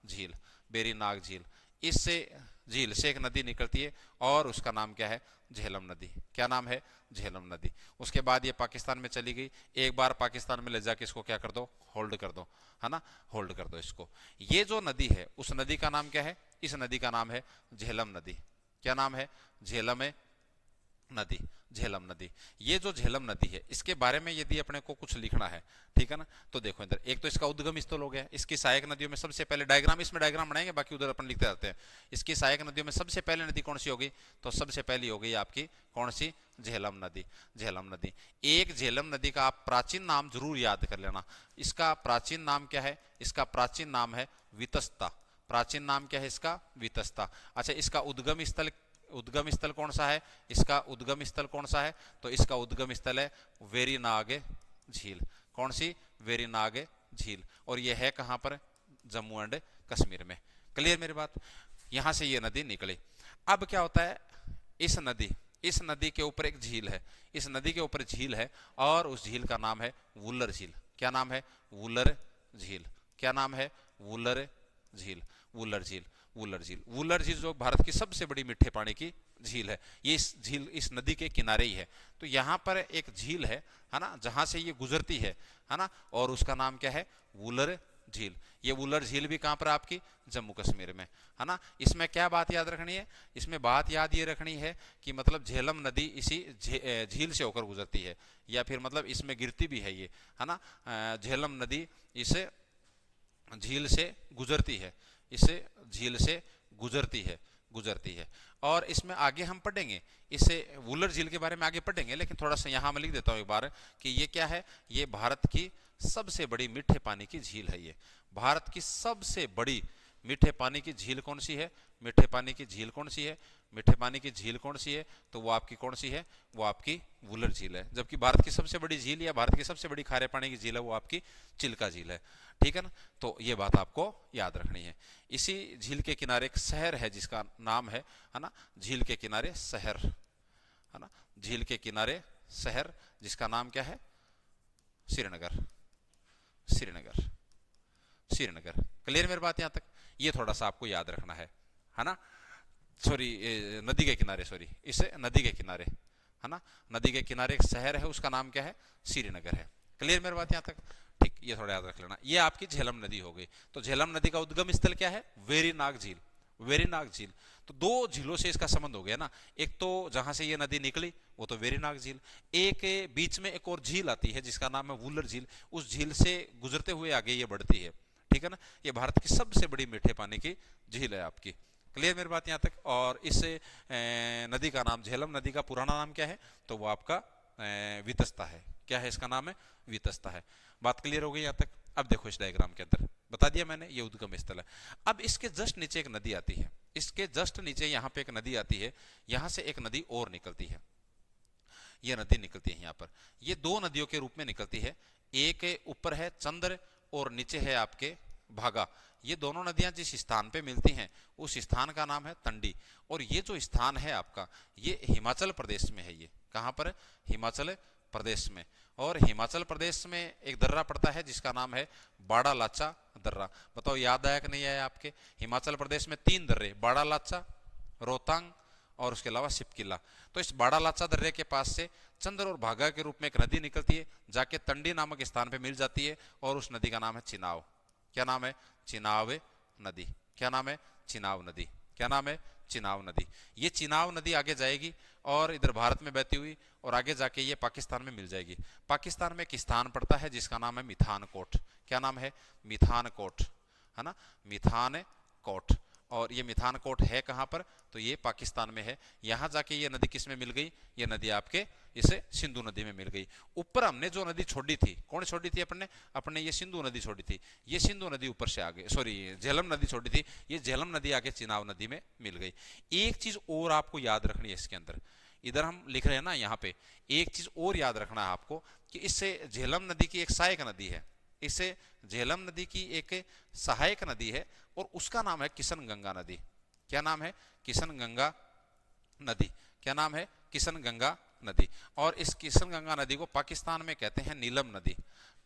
झील। बेरी नाग झील। इससे झील से एक नदी निकलती है और उसका नाम क्या है? झेलम नदी। क्या नाम है? झेलम नदी। उसके बाद ये पाकिस्तान में चली गई। एक बार पाकिस्तान में ले जाके इसको क्या कर दो? होल्ड कर दो, है ना? होल्ड कर दो इसको। ये जो नदी है, उस नदी का नाम क्या है? इस नदी का नाम है झेलम नदी। क्या नाम है? झेलम नदी। झेलम नदी। ये जो झेलम नदी है, इसके बारे में यदि अपने को कुछ लिखना है, ठीक है ना, तो देखो इधर एक तो इसका उद्गम स्थल हो गया। इसकी सहायक नदियों में सबसे पहले डायग्राम, इसमें डायग्राम बनाएंगे, बाकी उधर अपन लिखते रहते हैं। इसकी सहायक नदियों में सबसे पहले नदी कौन सी होगी? तो सबसे पहली हो गई आपकी कौन सी? झेलम नदी। झेलम नदी। एक झेलम नदी का आप प्राचीन नाम जरूर याद कर लेना। इसका प्राचीन नाम क्या है? इसका प्राचीन नाम है वितस्ता। प्राचीन नाम क्या है इसका? वितस्ता। अच्छा, इसका उद्गम स्थल कौन सा है? इसका उद्गम स्थल कौन सा है? तो इसका उद्गम स्थल है वेरीनाग झील। कौन सी? वेरीनाग झील। और यह है कहां पर? जम्मू एंड कश्मीर में। क्लियर मेरी बात? यहां से ये नदी निकली। अब क्या होता है? इस नदी के ऊपर एक झील है। इस नदी के ऊपर झील है और उस झील का नाम है वुलर झील। क्या नाम है? वुलर झील। क्या नाम है? वुलर झील। वुलर झील। वुलर झील। वुलर झील जो भारत की सबसे बड़ी मीठे पानी की झील है। ये इस नदी के किनारे ही है। तो यहाँ पर एक झील है ना, जहां से ये गुजरती है ना, और उसका नाम क्या है? वुलर झील। ये वुलर झील भी कहां पर? आपकी जम्मू कश्मीर में, है ना। इसमें क्या बात याद रखनी है? इसमें बात याद ये रखनी है कि मतलब झेलम नदी इसी झील से होकर गुजरती है, या फिर मतलब इसमें गिरती भी है ये, है ना। झेलम नदी इस झील से गुजरती है, इसे झील से गुजरती है। और इसमें आगे हम पढ़ेंगे, इसे वुलर झील के बारे में आगे पढ़ेंगे, लेकिन थोड़ा सा यहाँ मैं लिख देता हूँ एक बार कि ये क्या है? ये भारत की सबसे बड़ी मीठे पानी की झील है। ये भारत की सबसे बड़ी मीठे पानी की झील कौन सी है? मीठे पानी की झील कौन सी है? मीठे पानी की झील कौन सी है? तो वो आपकी कौन सी है? वो आपकी वुलर झील है। जबकि भारत की सबसे बड़ी झील या भारत की सबसे बड़ी खारे पानी की झील है वो आपकी चिल्का झील है। ठीक है ना। तो ये बात आपको याद रखनी है। इसी झील के किनारे एक शहर है जिसका नाम है ना, झील के किनारे शहर, है ना। झील के किनारे शहर जिसका नाम क्या है? श्रीनगर। श्रीनगर। श्रीनगर। क्लियर मेरी बात यहां तक? ये थोड़ा सा आपको याद रखना है ना। सॉरी, नदी के किनारे, सॉरी, इसे नदी के किनारे, है ना। नदी के किनारे एक शहर है, उसका नाम क्या है? श्रीनगर है। क्लियर मेरी बात यहां तक? ठीक, ये थोड़ा याद रख लेना। ये आपकी झेलम नदी हो गई। तो झेलम नदी का उद्गम स्थल क्या है? वेरीनाग झील। वेरीनाग झील। तो दो झीलों से इसका संबंध हो गया ना। एक तो जहां से ये नदी निकली वो तो वेरीनाग झील, एक बीच में एक और झील आती है जिसका नाम है वुलर झील। उस झील से गुजरते हुए आगे ये बढ़ती है। ठीक है ना। ये भारत की सबसे बड़ी मीठे पानी की झील है आपकी। क्लियर मेरी बात यहां तक? और इस नदी का नाम, झेलम नदी का पुराना नाम क्या है? तो वो आपका वितस्ता है। क्या है इसका नाम? है वितस्ता है। बात क्लियर हो गई यहां तक? अब देखो इस डायग्राम के अंदर बता दिया मैंने, ये उद्गम स्थल है। अब इसके जस्ट नीचे एक नदी आती है, इसके जस्ट नीचे यहाँ पे एक नदी आती है, यहाँ से एक नदी और निकलती है, ये नदी निकलती है यहाँ पर, ये दो नदियों के रूप में निकलती है। एक ऊपर है चंद्र और नीचे है आपके भागा। ये दोनों नदियां जिस स्थान पे मिलती हैं उस स्थान का नाम है तंडी। और ये जो स्थान है आपका, ये हिमाचल प्रदेश में है। ये कहाँ पर है? हिमाचल प्रदेश में। और हिमाचल प्रदेश में एक दर्रा पड़ता है जिसका नाम है बाड़ा लाचा दर्रा। बताओ याद आया कि नहीं आया आपके? हिमाचल प्रदेश में 3 दर्रे, बाड़ा लाचा, रोहतांग और उसके अलावा सिपकिला। तो इस बाड़ा लाचा दर्रे के पास से चंद्र और भागा के रूप में एक नदी निकलती है, जाके तंडी नामक स्थान पे मिल जाती है और उस नदी का नाम है चिनाव। क्या नाम है? चिनाव नदी। क्या नाम है? चिनाव नदी। क्या नाम है? चिनाव नदी। ये चिनाव नदी आगे जाएगी और इधर भारत में बहती हुई और आगे जाके ये पाकिस्तान में मिल जाएगी। पाकिस्तान में एक स्थान पड़ता है जिसका नाम है मिथानकोट। क्या नाम है? मिथानकोट, है ना, मिथानकोट। और ये मिथानकोट है कहाँ पर? तो ये पाकिस्तान में है। यहाँ जाके ये नदी किस में मिल गई? ये नदी आपके इसे सिंधु नदी में मिल गई। ऊपर हमने जो नदी छोड़ी थी, कौन छोड़ी थी? अपने ये सिंधु नदी छोड़ी थी। ये सिंधु नदी ऊपर से आगे, सॉरी झेलम नदी छोड़ी थी, ये झेलम नदी आके चिनाव नदी में मिल गई। एक चीज और आपको याद रखनी है इसके अंदर, इधर हम लिख रहे हैं ना यहाँ पे, एक चीज और याद रखना है आपको कि इससे झेलम नदी की एक सहायक नदी है, इससे झेलम नदी की एक सहायक नदी है और उसका नाम है किशन गंगा नदी। क्या नाम है? किशन गंगा नदी। क्या नाम है? किशन गंगा नदी। और इस किशन गंगा नदी को पाकिस्तान में कहते हैं नीलम नदी।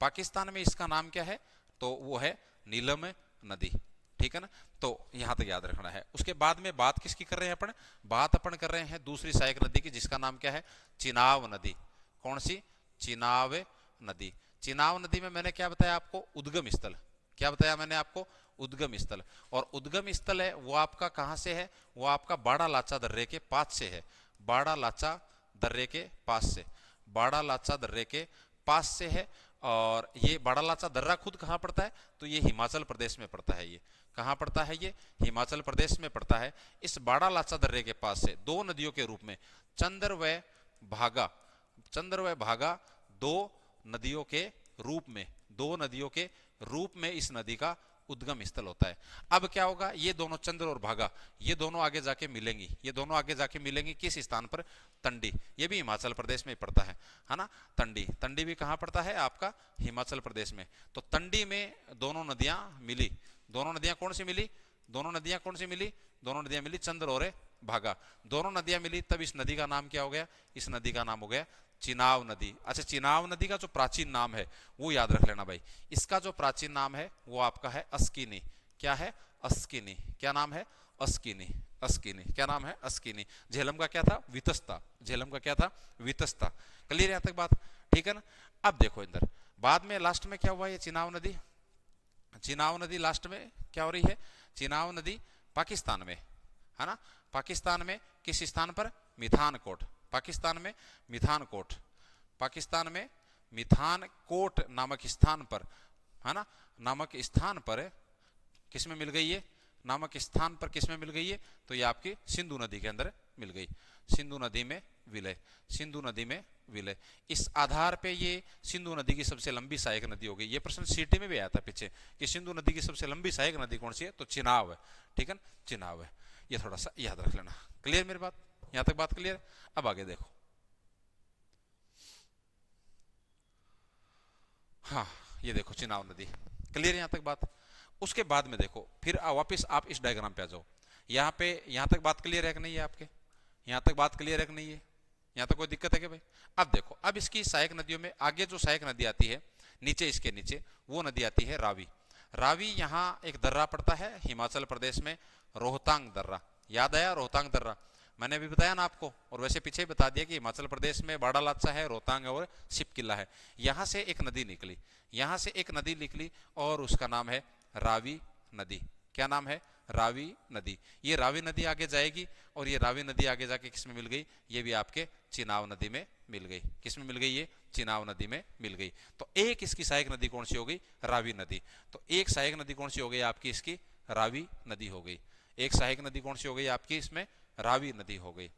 पाकिस्तान में इसका नाम क्या है? तो वो है नीलम नदी। ठीक है ना, तो यहां तक याद रखना है। उसके बाद में बात किसकी कर रहे हैं अपन? बात अपन कर रहे हैं दूसरी सहायक नदी की, जिसका नाम क्या है? चिनाव नदी। कौन सी? चिनाव नदी। चिनाव नदी में मैंने क्या बताया आपको? उद्गम स्थल। क्या बताया मैंने आपको? उद्गम स्थल। और उद्गम स्थल है वो आपका कहां से है? वो आपका बाड़ा लाचा दर्रे के पास से है। बाड़ा लाचा दर्रे के पास से, बाड़ा लाचा दर्रे के पास से है। और ये बाड़ा लाचा दर्रा खुद कहाँ पड़ता है? तो ये हिमाचल प्रदेश में पड़ता है। ये कहाँ पड़ता है? ये हिमाचल प्रदेश में पड़ता है। इस बाड़ा लाचा दर्रे के पास से दो नदियों के रूप में चंद्र व भागा, चंद्र व भागा दो नदियों के रूप में, दो नदियों के रूप में इस नदी का उद्गम स्थल होता है। अब क्या होगा? ये दोनों चंद्र और भागा, ये दोनों आगे जाके मिलेंगी। ये दोनों आगे जाके मिलेंगी किस स्थान पर? तंडी। ये भी हिमाचल प्रदेश में पड़ता है ना। तंडी, तंडी भी कहाँ पड़ता है? आपका हिमाचल प्रदेश में। तो तंडी में दोनों नदियां मिली। दोनों नदियां कौन सी मिली? दोनों नदियां कौन सी मिली? दोनों नदियां मिली चंद्र और भागा। दोनों नदियां मिली, तब इस नदी का नाम क्या हो गया? इस नदी का नाम हो गया चिनाव नदी। अच्छा, चिनाव नदी का जो प्राचीन नाम है वो याद रख लेना भाई। इसका जो प्राचीन नाम है वो आपका है अस्किनी। क्या है? अस्किनी। क्या नाम है? अस्किनी। अस्किनी। क्या नाम है? अस्किनी। झेलम का क्या था? वितस्ता। झेलम का क्या था? वितस्ता। क्लियर यहां तक बात? ठीक है ना। अब देखो इधर बाद में लास्ट में क्या हुआ? ये चिनाव नदी, चिनाव नदी लास्ट में क्या हो रही है? चिनाव नदी पाकिस्तान में, है ना। पाकिस्तान में किस स्थान पर? मिथानकोट। पाकिस्तान में मिथानकोट, पाकिस्तान में मिथानकोट नामक स्थान पर, है ना, नामक स्थान पर किस में मिल गई ये? नामक स्थान पर किस में मिल गई है? तो ये आपकी सिंधु नदी के अंदर मिल गई। सिंधु नदी में विलय, सिंधु नदी में विलय। इस आधार पे ये सिंधु नदी की सबसे लंबी सहायक नदी हो गई। ये प्रश्न सीटी में भी आया था पीछे कि सिंधु नदी की सबसे लंबी सहायक नदी कौन सी है? तो चिनाव है। ठीक है, चिनाव है। ये थोड़ा सा याद रख लेना। क्लियर मेरी बात? यहां तक बात क्लियर? अब आगे देखो। हाँ, ये देखो चिनाव नदी। क्लियर यहां तक बात? उसके बाद में देखो फिर वापस आप इस डायग्राम पे आ जाओ। यहाँ पे यहां तक बात क्लियर है कि नहीं है आपके? यहां तक बात क्लियर है कि नहीं है? यहां तक कोई दिक्कत है क्या भाई? अब देखो, अब इसकी सहायक नदियों में आगे जो सहायक नदी आती है नीचे, इसके नीचे वो नदी आती है रावी। रावी यहाँ एक दर्रा पड़ता है हिमाचल प्रदेश में, रोहतांग दर्रा। याद आया? रोहतांग दर्रा मैंने अभी बताया ना आपको, और वैसे पीछे बता दिया कि हिमाचल प्रदेश में बाड़ा लाचा है, रोहतांग है और सिपकिला है। यहां से एक नदी निकली, यहां से एक नदी निकली और उसका नाम है रावी नदी। क्या नाम है? रावी नदी। ये रावी नदी आगे जाएगी और ये रावी नदी आगे जाके किस में मिल गई? ये भी आपके चिनाव नदी में मिल गई। किस में मिल गई? ये चिनाव नदी में मिल गई। तो एक इसकी सहायक नदी कौन सी हो गई? रावी नदी। तो एक सहायक नदी कौन सी हो गई आपकी? इसकी रावी नदी हो गई। एक सहायक नदी कौन सी हो गई आपकी? इसमें रावी नदी हो गई।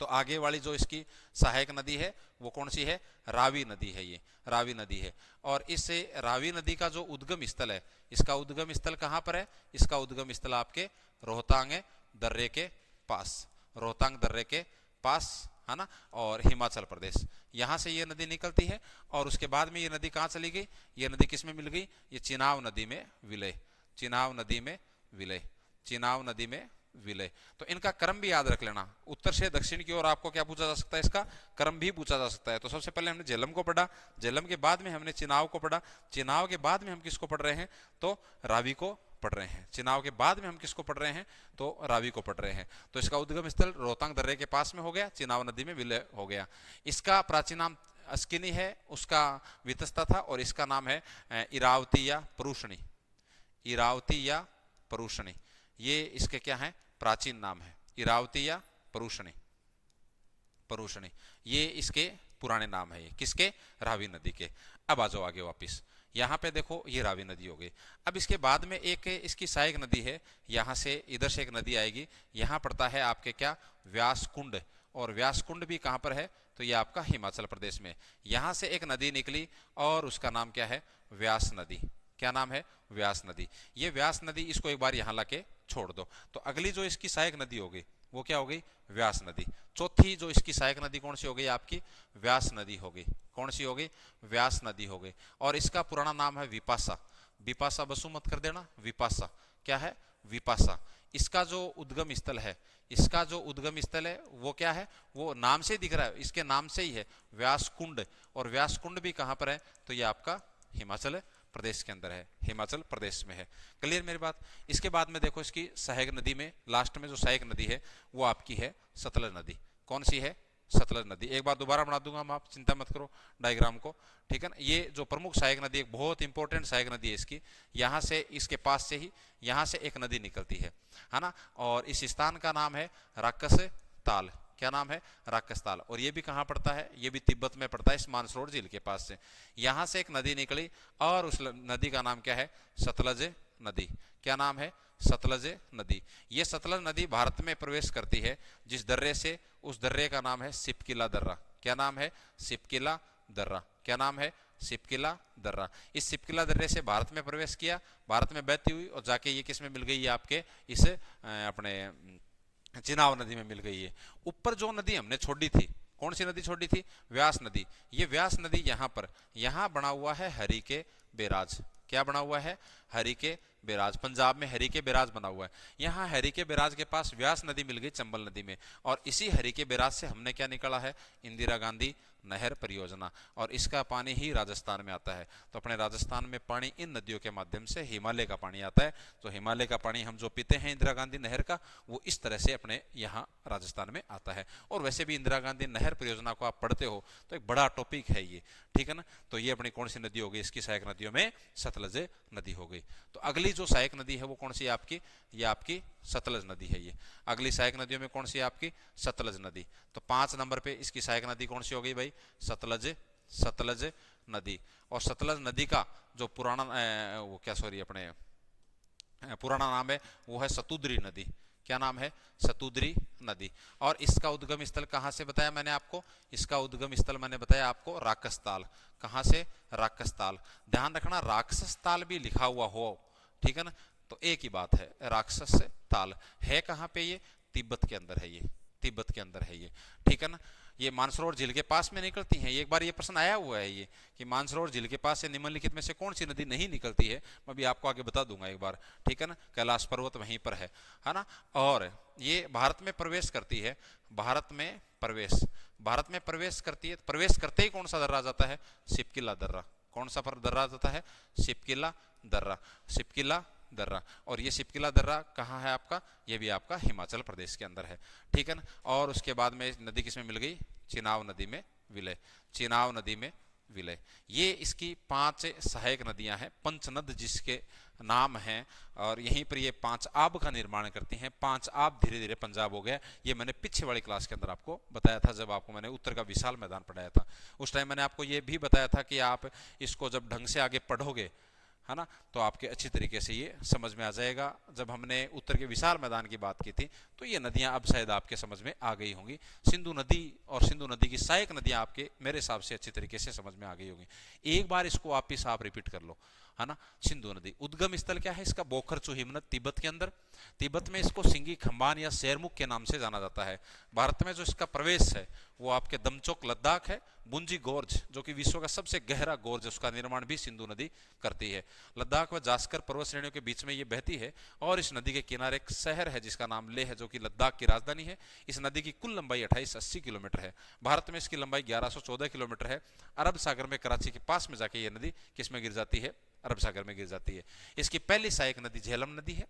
तो आगे वाली जो इसकी सहायक नदी है वो कौन सी है? रावी नदी है, ये रावी नदी है। और इस रावी नदी का जो उद्गम स्थल है, इसका उद्गम स्थल कहाँ पर है? इसका उद्गम स्थल आपके रोहतांग दर्रे के पास, रोहतांग दर्रे के पास, है ना, और हिमाचल प्रदेश, यहाँ से ये नदी निकलती है। और उसके बाद में ये नदी कहाँ चली गई? ये नदी किस में मिल गई? ये चिनाब नदी में विलय, चिनाब नदी में विलय, चिनाब नदी में विलय। तो इनका क्रम भी याद रख लेना, उत्तर से दक्षिण की ओर आपको क्या पूछा जा सकता है? इसका क्रम भी पूछा जा सकता है। तो सबसे पहले हमने झेलम को पढ़ा, झेलम के बाद में हमने चिनाब को पढ़ा, चिनाब के बाद में हम किसको पढ़ रहे हैं? तो रावी को पढ़ रहे हैं। चिनाब के बाद में हम किसको पढ़ रहे हैं? तो रावी को पढ़ रहे हैं। तो इसका उद्गम स्थल रोहतांग दर्रे के पास में हो गया, चिनाब नदी में विलय हो गया। इसका प्राचीन नाम अस्किनी है, उसका वितस्ता था, और इसका नाम है इरावती या परूषणी, इरावती या परूषणी, ये इसके क्या है? प्राचीन नाम है, इरावती या परूषणी, परूषणी ये इसके पुराने नाम है। ये किसके? रावी नदी के। अब आ जाओ आगे वापिस, यहाँ पे देखो ये रावी नदी हो गई। अब इसके बाद में एक इसकी सहायक नदी है, यहाँ से इधर से एक नदी आएगी, यहाँ पड़ता है आपके क्या? व्यास कुंड। और व्यास कुंड भी कहाँ पर है? तो ये आपका हिमाचल प्रदेश में। यहाँ से एक नदी निकली और उसका नाम क्या है? व्यास नदी। क्या नाम है? व्यास नदी। ये व्यास नदी, इसको एक बार यहाँ लाके छोड़ दो। तो अगली जो इसकी सहायक नदी होगी वो क्या हो गई? व्यास नदी। चौथी जो इसकी सहायक नदी कौन सी हो गई आपकी? व्यास नदी हो गई। कौन सी हो गई? व्यास नदी हो गई। और इसका पुराना नाम है विपासा, विपासा बसु मत कर देना, विपासा क्या है? विपासा। इसका जो उद्गम स्थल है, इसका जो उद्गम स्थल है वो क्या है? वो नाम से दिख रहा है, इसके नाम से ही है, व्यास कुंड। और व्यास कुंड भी कहाँ पर है? तो ये आपका हिमाचल प्रदेश के अंदर है, हिमाचल प्रदेश में है। क्लियर मेरी बात? इसके बाद में देखो इसकी सहायक नदी में लास्ट में जो सहायक नदी है वो आपकी है सतलज नदी। कौन सी है? सतलज नदी। एक बार दोबारा बना दूंगा मैं, आप चिंता मत करो डायग्राम को, ठीक है ना। ये जो प्रमुख सहायक नदी, एक बहुत इंपॉर्टेंट सहायक नदी है इसकी, यहाँ से इसके पास से ही यहाँ से एक नदी निकलती है ना। और इस स्थान का नाम है राक्षस ताल। क्या नाम है? राक्षस ताल। और ये भी कहाँ पड़ता है? ये भी तिब्बत में पड़ता है, इस मानसरोवर झील के पास से। यहाँ से एक नदी निकली और उस नदी का नाम क्या है? सतलज नदी। क्या नाम है? सतलज नदी। ये सतलज नदी भारत में प्रवेश करती है जिस दर्रे से, उस दर्रे का नाम है सिपकिला दर्रा। क्या नाम है? सिपकिला दर्रा। क्या नाम है? सिपकिला दर्रा। इस सिपकिला दर्रे से भारत में प्रवेश किया, भारत में बहती हुई और जाके ये किस में मिल गई? ये आपके इस अपने चिनाब नदी में मिल गई है। ऊपर जो नदी हमने छोड़ी थी, कौन सी नदी छोड़ी थी? व्यास नदी। ये व्यास नदी यहाँ पर, यहाँ बना हुआ है हरि के बैराज। क्या बना हुआ है? हरि के बैराज। पंजाब में हरि के बैराज बना हुआ है। यहाँ हरि के बैराज के पास व्यास नदी मिल गई चंबल नदी में। और इसी हरि के बैराज से हमने क्या निकाला है? इंदिरा गांधी नहर परियोजना। और इसका पानी ही राजस्थान में आता है। तो अपने राजस्थान में पानी इन नदियों के माध्यम से हिमालय का पानी आता है। तो हिमालय का पानी हम जो पीते हैं इंदिरा गांधी नहर का, वो इस तरह से अपने यहाँ राजस्थान में आता है। और वैसे भी इंदिरा गांधी नहर परियोजना को आप पढ़ते हो तो एक बड़ा टॉपिक है ये, ठीक है ना। तो ये अपनी कौन सी नदी हो गई? इसकी सहायक नदियों में सतलज नदी हो गई। तो अगली जो सहायक नदी है वो कौन सी है आपकी? ये आपकी सतलज नदी है। ये अगली सहायक नदियों में कौन सी है आपकी? सतलज नदी। तो 5 नंबर पे इसकी सहायक नदी कौन सी हो गई भाई? सतलज, सतलज नदी। और सतलज नदी का जो पुराना वो क्या सॉरी अपने पुराना नाम है वो है सतुद्री नदी। क्या नाम है? सतुद्री नदी। और इसका उद्गम स्थल कहाँ से बताया मैंने आपको? इसका उद्गम स्थल मैंने बताया आपको राक्षस ताल। कहाँ से? राक्षस ताल। ध्यान रखना राक्षस ताल भी लिखा हुआ हो, ठीक है ना। तो एक ही बात है, राक्षस ताल है कहाँ पे? ये तिब्बत के अंदर है, ये तिब्बत के अंदर है ये, ठीक है ना। ये मानसरोवर झील के पास में निकलती हैं। एक बार ये प्रश्न आया हुआ है ये कि मानसरोवर झील के पास से निम्नलिखित में से कौन सी नदी नहीं निकलती है? मैं भी आपको आगे बता दूंगा एक बार, ठीक है ना। कैलाश पर्वत वहीं पर है ना। और ये भारत में प्रवेश करती है, भारत में प्रवेश, भारत में प्रवेश करती है। प्रवेश करते ही कौन सा दर्रा जाता है? सिपकिला दर्रा। कौन सा पर दर्रा जाता है? सिपकिला दर्रा, सिपकिला दर्रा। और ये सिपकिला दर्रा कहाँ है आपका? ये भी आपका हिमाचल प्रदेश के अंदर है, ठीक है ना। और उसके बाद में नदी किस में मिल गई? चिनाब नदी में विलय, चिनाब नदी में विलय। ये इसकी 5 सहायक नदियां हैं, पंचनद जिसके नाम हैं। और यहीं पर ये 5 आब का निर्माण करती हैं। 5 आब धीरे धीरे पंजाब हो गया। ये मैंने पीछे वाली क्लास के अंदर आपको बताया था, जब आपको मैंने उत्तर का विशाल मैदान पढ़ाया था। उस टाइम मैंने आपको ये भी बताया था कि आप इसको जब ढंग से आगे पढ़ोगे, है ना। तो आपके अच्छी तरीके से ये समझ में आ जाएगा। जब हमने उत्तर के विशाल मैदान की बात की थी तो ये नदियां अब शायद आपके समझ में आ गई होंगी। सिंधु नदी और सिंधु नदी की सहायक नदियां आपके मेरे हिसाब से अच्छी तरीके से समझ में आ गई होंगी। एक बार इसको वापिस आप रिपीट कर लो, है ना। सिंधु नदी उद्गम स्थल क्या है इसका? बोखरचू हिमनद, तिब्बत के अंदर। तिब्बत में इसको सिंगी खंबान या शेरमुख के नाम से जाना जाता है। भारत में जो इसका प्रवेश है वो आपके दमचोक लद्दाख है। बुंजी गोर्ज जो कि विश्व का सबसे गहरा गोर्ज है, उसका निर्माण भी सिंधु नदी करती है। लद्दाख व जास्कर पर्वत श्रेणियों के बीच में ये बहती है और इस नदी के किनारे एक शहर है जिसका नाम लेह है, जो कि लद्दाख की राजधानी है। इस नदी की कुल लंबाई 2880 किलोमीटर है। भारत में इसकी लंबाई 1114 किलोमीटर है। अरब सागर में कराची के पास में जाके ये नदी किसमें गिर जाती है? अरब सागर में गिर जाती है। इसकी पहली सहायक नदी झेलम नदी है।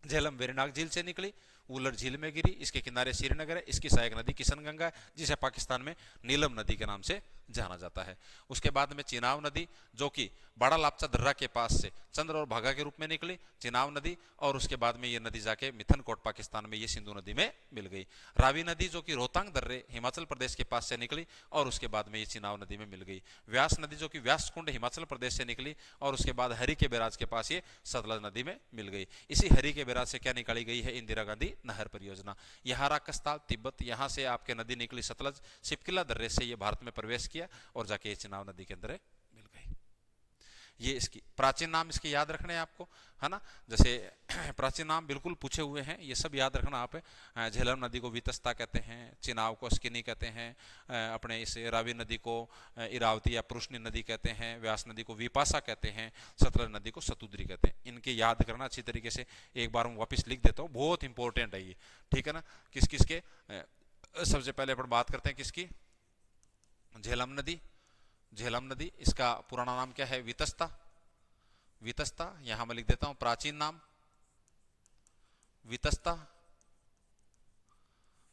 झेलम वेरीनाग झील से निकली, उलर झील में गिरी, इसके किनारे श्रीनगर है। इसकी सहायक नदी किशनगंगा है, जिसे पाकिस्तान में नीलम नदी के नाम से जाना जाता है। उसके बाद में चिनाब नदी जो कि बड़ा लापचा दर्रा के पास से चंद्र और भागा के रूप में निकली, चिनाब नदी। और उसके बाद में ये नदी जाके मिथनकोट पाकिस्तान में ये सिंधु नदी में मिल गई। रावी नदी जो कि रोहतांग दर्रे हिमाचल प्रदेश के पास से निकली और उसके बाद में ये चिनाब नदी में मिल गई। व्यास नदी जो कि व्यासकुंड हिमाचल प्रदेश से निकली और उसके बाद हरि के बैराज के पास ये सतलज नदी में मिल गई। इसी हरि के बैराज से क्या निकाली गई है? इंदिरा गांधी नहर परियोजना। यहाँ राकस्ताल तिब्बत, यहाँ से आपके नदी निकली सतलज, सिपकिला दर्रे से ये भारत में प्रवेश किया और जाके चिनाब नदी के अंदर मिल गई। ये इसकी प्राचीन नाम इसके याद रखने हैं आपको, है ना। जैसे प्राचीन नाम बिल्कुल पूछे हुए हैं, ये सब याद रखना आप। झेलम नदी को वितस्ता कहते हैं, चिनाब को अस्किनी कहते हैं, अपने इस रावी नदी को इरावती या पुरुषनी नदी कहते हैं, व्यास नदी को विपाशा कहते हैं, सतलज नदी को सतुद्री कहते हैं। इनके याद करना अच्छी तरीके से। एक बार मैं वापस लिख देता हूँ, बहुत इंपॉर्टेंट है ये, ठीक है ना। किस किस के सबसे पहले अपन बात करते हैं किसकी? झेलम नदी। झेलम नदी इसका पुराना नाम क्या है? वितस्ता। वितस्ता यहां मैं लिख देता हूं, प्राचीन नाम वितस्ता,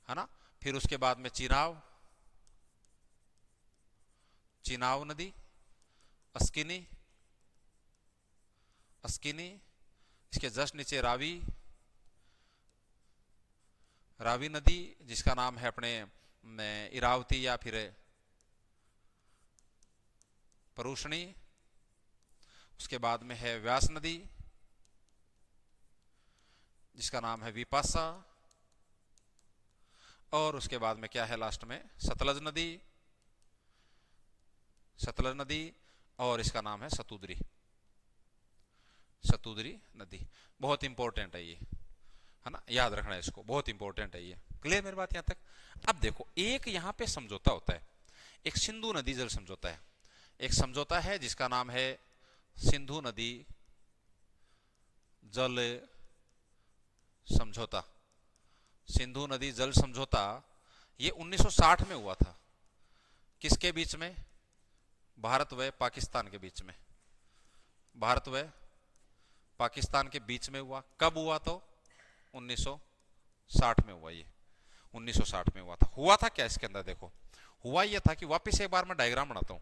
है ना। फिर उसके बाद में चिनाब, चिनाब नदी, अस्किनी, अस्किनी, इसके जस्ट नीचे रावी, रावी नदी जिसका नाम है अपने इरावती या फिर परुषणी। उसके बाद में है व्यास नदी जिसका नाम है विपाशा। और उसके बाद में क्या है लास्ट में? सतलज नदी, सतलज नदी। और इसका नाम है सतुद्री, सतुद्री नदी। बहुत इंपॉर्टेंट है ये, है ना, याद रखना है इसको, बहुत इंपॉर्टेंट है ये। क्लियर मेरी बात यहां तक? अब देखो, एक यहां पे समझौता होता है, एक सिंधु नदी जल समझौता है। एक समझौता है जिसका नाम है सिंधु नदी जल समझौता। सिंधु नदी जल समझौता ये 1960 में हुआ था। किसके बीच में? भारत व पाकिस्तान के बीच में। भारत व पाकिस्तान के बीच में हुआ। कब हुआ? तो 1960 में हुआ। ये 1960 में हुआ था। हुआ था क्या इसके अंदर? देखो, हुआ यह था कि वापिस एक बार मैं डायग्राम बनाता हूं।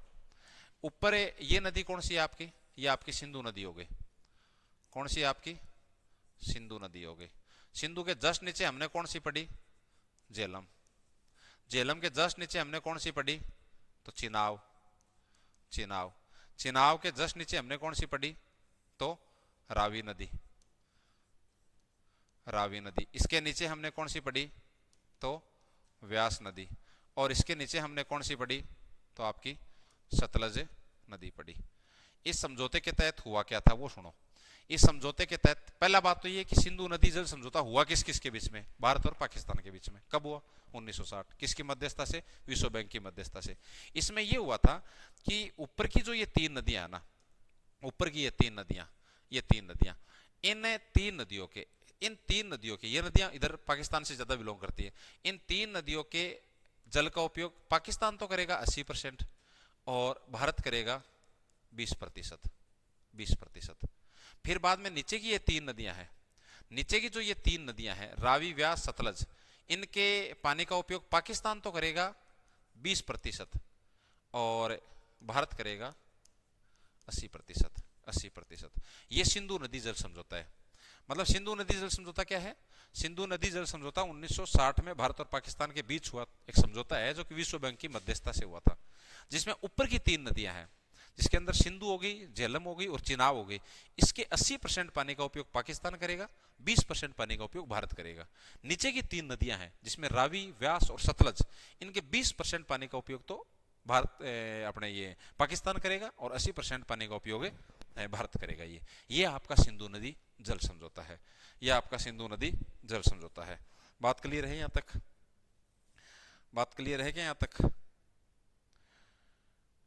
ऊपर ये नदी कौन सी है आपकी? ये आपकी सिंधु नदी हो गई। कौन सी है आपकी? सिंधु नदी हो गई। सिंधु के जस्ट नीचे हमने कौन सी पढ़ी? झेलम। झेलम के जस्ट नीचे हमने कौन सी पढ़ी? तो चिनाब। चिनाब। चिनाब के जस्ट नीचे हमने कौन सी पढ़ी? तो रावी नदी। रावी नदी। इसके नीचे हमने कौन सी पढ़ी? तो व्यास नदी। और इसके नीचे हमने कौन सी पढ़ी? तो आपकी सतलज नदी पड़ी। इस समझौते के तहत हुआ क्या था वो सुनो। इस समझौते के तहत पहला बात तो ये कि सिंधु नदी जल समझौता हुआ किस किस के बीच में? भारत और पाकिस्तान के बीच में। कब हुआ? 1960। किसकी मध्यस्थता से? विश्व बैंक की मध्यस्थता से। इसमें यह हुआ था कि ऊपर की जो ये तीन नदियां है ना, ऊपर की ये तीन नदियां, इन तीन नदियों के ये नदियां इधर पाकिस्तान से ज्यादा बिलोंग करती है। इन तीन नदियों के जल का उपयोग पाकिस्तान तो करेगा 80% और भारत करेगा 20%। 20%। फिर बाद में नीचे की ये तीन नदियां हैं, नीचे की जो ये तीन नदियां हैं रावी, व्यास, सतलज, इनके पानी का उपयोग पाकिस्तान तो करेगा 20% और भारत करेगा 80%। 80%। ये सिंधु नदी जल समझौता है। मतलब सिंधु नदी जल समझौता क्या है? सिंधु नदी जल समझौता 1960 में भारत और पाकिस्तान के बीच हुआ एक समझौता है जो कि विश्व बैंक की मध्यस्थता से हुआ था, जिसमें ऊपर की तीन नदियां हैं जिसके अंदर सिंधु हो गई, झेलम हो गई और चिनाब हो गई। इसके 80% पानी का उपयोग पाकिस्तान करेगा, 20% पानी का उपयोग भारत करेगा। नीचे की 3 नदियां हैं जिसमें रावी, व्यास और सतलज, इनके 20% पानी का उपयोग तो भारत अपने ये पाकिस्तान करेगा और 80% पानी का उपयोग भारत करेगा। ये आपका सिंधु नदी जल समझौता है। ये आपका सिंधु नदी जल समझौता है। बात क्लियर है यहां तक? बात क्लियर है क्या यहां तक?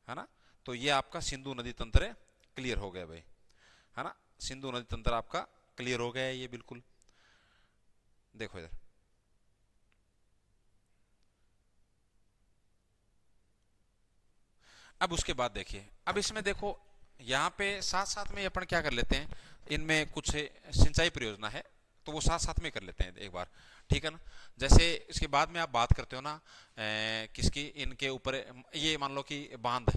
है ना? तो ये आपका सिंधु नदी तंत्र क्लियर हो गया भाई, है ना? सिंधु नदी तंत्र आपका क्लियर हो गया है ये बिल्कुल। देखो इधर, अब उसके बाद देखिए, अब इसमें देखो यहाँ पे साथ साथ में अपन क्या कर लेते हैं, इनमें कुछ सिंचाई परियोजना है तो वो साथ साथ में कर लेते हैं एक बार, ठीक है ना? जैसे इसके बाद में आप बात करते हो ना किसकी, इनके ऊपर ये मान लो कि बांध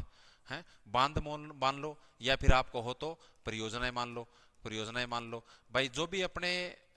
है, बांध मान लो, या फिर आपको हो तो परियोजनाएं मान लो, परियोजनाएं मान लो भाई। जो भी अपने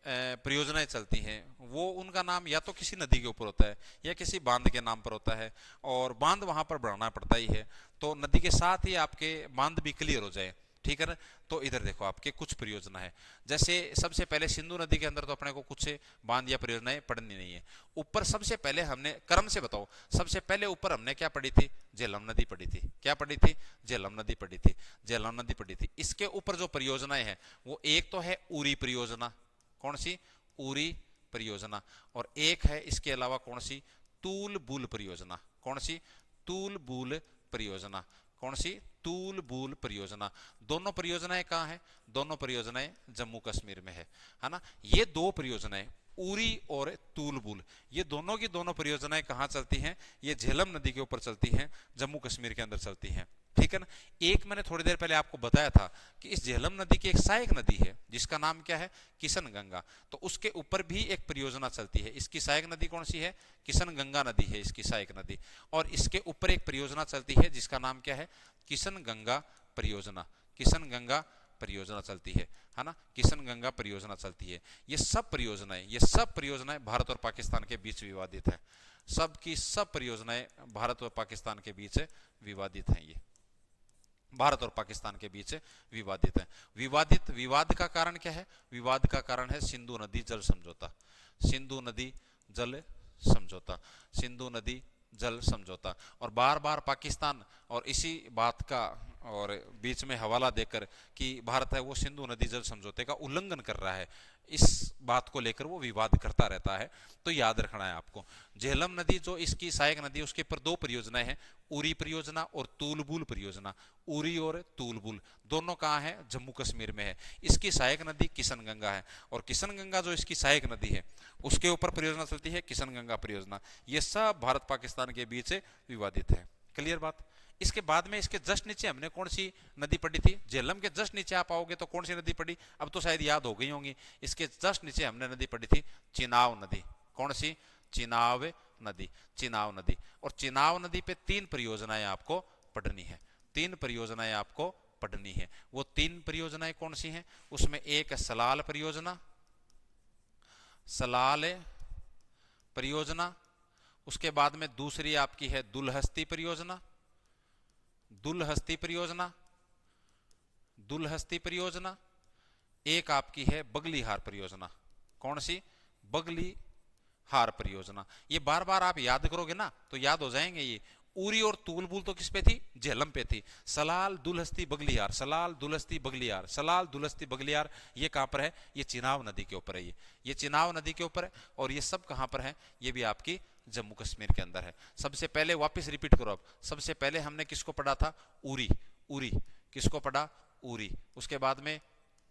परियोजनाएं चलती हैं वो उनका नाम या तो किसी नदी के ऊपर होता है या किसी बांध के नाम पर होता है, और बांध वहां पर बढ़ाना पड़ता ही है, तो नदी के साथ ही आपके बांध भी क्लियर हो जाए, ठीक है ना? तो इधर देखो आपके कुछ परियोजना है, जैसे सबसे पहले सिंधु नदी के अंदर तो अपने को कुछ बांध या परियोजनाएं पढ़नी नहीं है। ऊपर सबसे पहले हमने क्रम से बताओ, सबसे पहले ऊपर हमने क्या पढ़ी थी? झेलम नदी पढ़ी थी। क्या पढ़ी थी? झेलम नदी पढ़ी थी। झेलम नदी पढ़ी थी। इसके ऊपर जो परियोजनाएं हैं वो एक तो है उरी परियोजना। कौन सी? उरी परियोजना। और एक है इसके अलावा कौन सी? तूल बूल परियोजना। कौन सी? तूल बूल परियोजना। कौन सी? तूल बूल परियोजना। दोनों परियोजनाएं कहां है? दोनों परियोजनाएं जम्मू कश्मीर में है ना? ये दो परियोजनाएं उरी और तूल बूल, ये दोनों की दोनों परियोजनाएं कहां चलती हैं? ये झेलम नदी के ऊपर चलती हैं, जम्मू कश्मीर के अंदर चलती हैं, ठीक है ना? एक मैंने थोड़ी देर पहले आपको बताया था कि इस झेलम नदी की एक सहायक नदी है जिसका नाम क्या है? किशन गंगा। तो उसके ऊपर भी एक परियोजना चलती है। इसकी सहायक नदी कौन सी है? किशन गंगा नदी है इसकी सहायक नदी। और इसके ऊपर एक परियोजना चलती है जिसका नाम क्या है? किशन गंगा परियोजना। किशन गंगा परियोजना चलती है ना? किशन गंगा परियोजना चलती है। ये सब परियोजनाएं भारत और पाकिस्तान के बीच विवादित है। सब की सब परियोजनाएं भारत और पाकिस्तान के बीच विवादित हैं। ये भारत और पाकिस्तान के बीच विवादित है। विवाद का कारण क्या है? विवाद का कारण है सिंधु नदी जल समझौता। सिंधु नदी जल समझौता। सिंधु नदी जल समझौता। और बार बार पाकिस्तान और इसी बात का और बीच में हवाला देकर कि भारत है वो सिंधु नदी जल समझौते का उल्लंघन कर रहा है, इस बात को लेकर वो विवाद करता रहता है। तो याद रखना है आपको, झेलम नदी जो इसकी सहायक नदी है उसके ऊपर दो परियोजनाएं हैं, उरी परियोजना और तूलबुल परियोजना। उरी और तूलबुल दोनों कहाँ है? जम्मू कश्मीर में है। इसकी सहायक नदी किशन गंगा है, और किशन गंगा जो इसकी सहायक नदी है उसके ऊपर परियोजना चलती है किशन गंगा परियोजना। ये सब भारत पाकिस्तान के बीच विवादित है। क्लियर बात? इसके बाद में इसके जस्ट नीचे हमने कौन सी नदी पढ़ी थी? झेलम के जस्ट नीचे आप आओगे तो कौन सी नदी पढ़ी? अब तो शायद याद हो गई होंगी। इसके जस्ट नीचे हमने नदी पढ़ी थी चिनाव नदी। कौन सी? चिनाव नदी। चिनाव नदी। और चिनाव नदी पे 3 परियोजनाएं आपको पढ़नी है। 3 परियोजनाएं आपको पढ़नी है। वो 3 परियोजनाएं कौन सी हैं? उसमें एक है सलाल परियोजना। सलाल परियोजना। उसके बाद में दूसरी आपकी है दुलहस्ती परियोजना। दुलहस्ती परियोजना। दुलहस्ती परियोजना। एक आपकी है बगलीहार परियोजना। कौन सी? बगलीहार परियोजना। ये बार बार आप याद करोगे ना तो याद हो जाएंगे ये। उरी और तूलबुल तो किस पे थी? झेलम पे थी। सलाल दुलहस्ती बगलियार, सलाल दुलहस्ती बगलियार, सलाल दुलहस्ती बगलियार, ये कहां पर है? ये चिनाव नदी के ऊपर है। ये चिनाव नदी के ऊपर है। और ये सब कहां पर है? ये भी आपकी जम्मू कश्मीर के अंदर है। सबसे पहले वापस रिपीट करो, अब सबसे पहले हमने किसको पढ़ा था? उरी। उरी किसको पढ़ा? उरी। उसके बाद में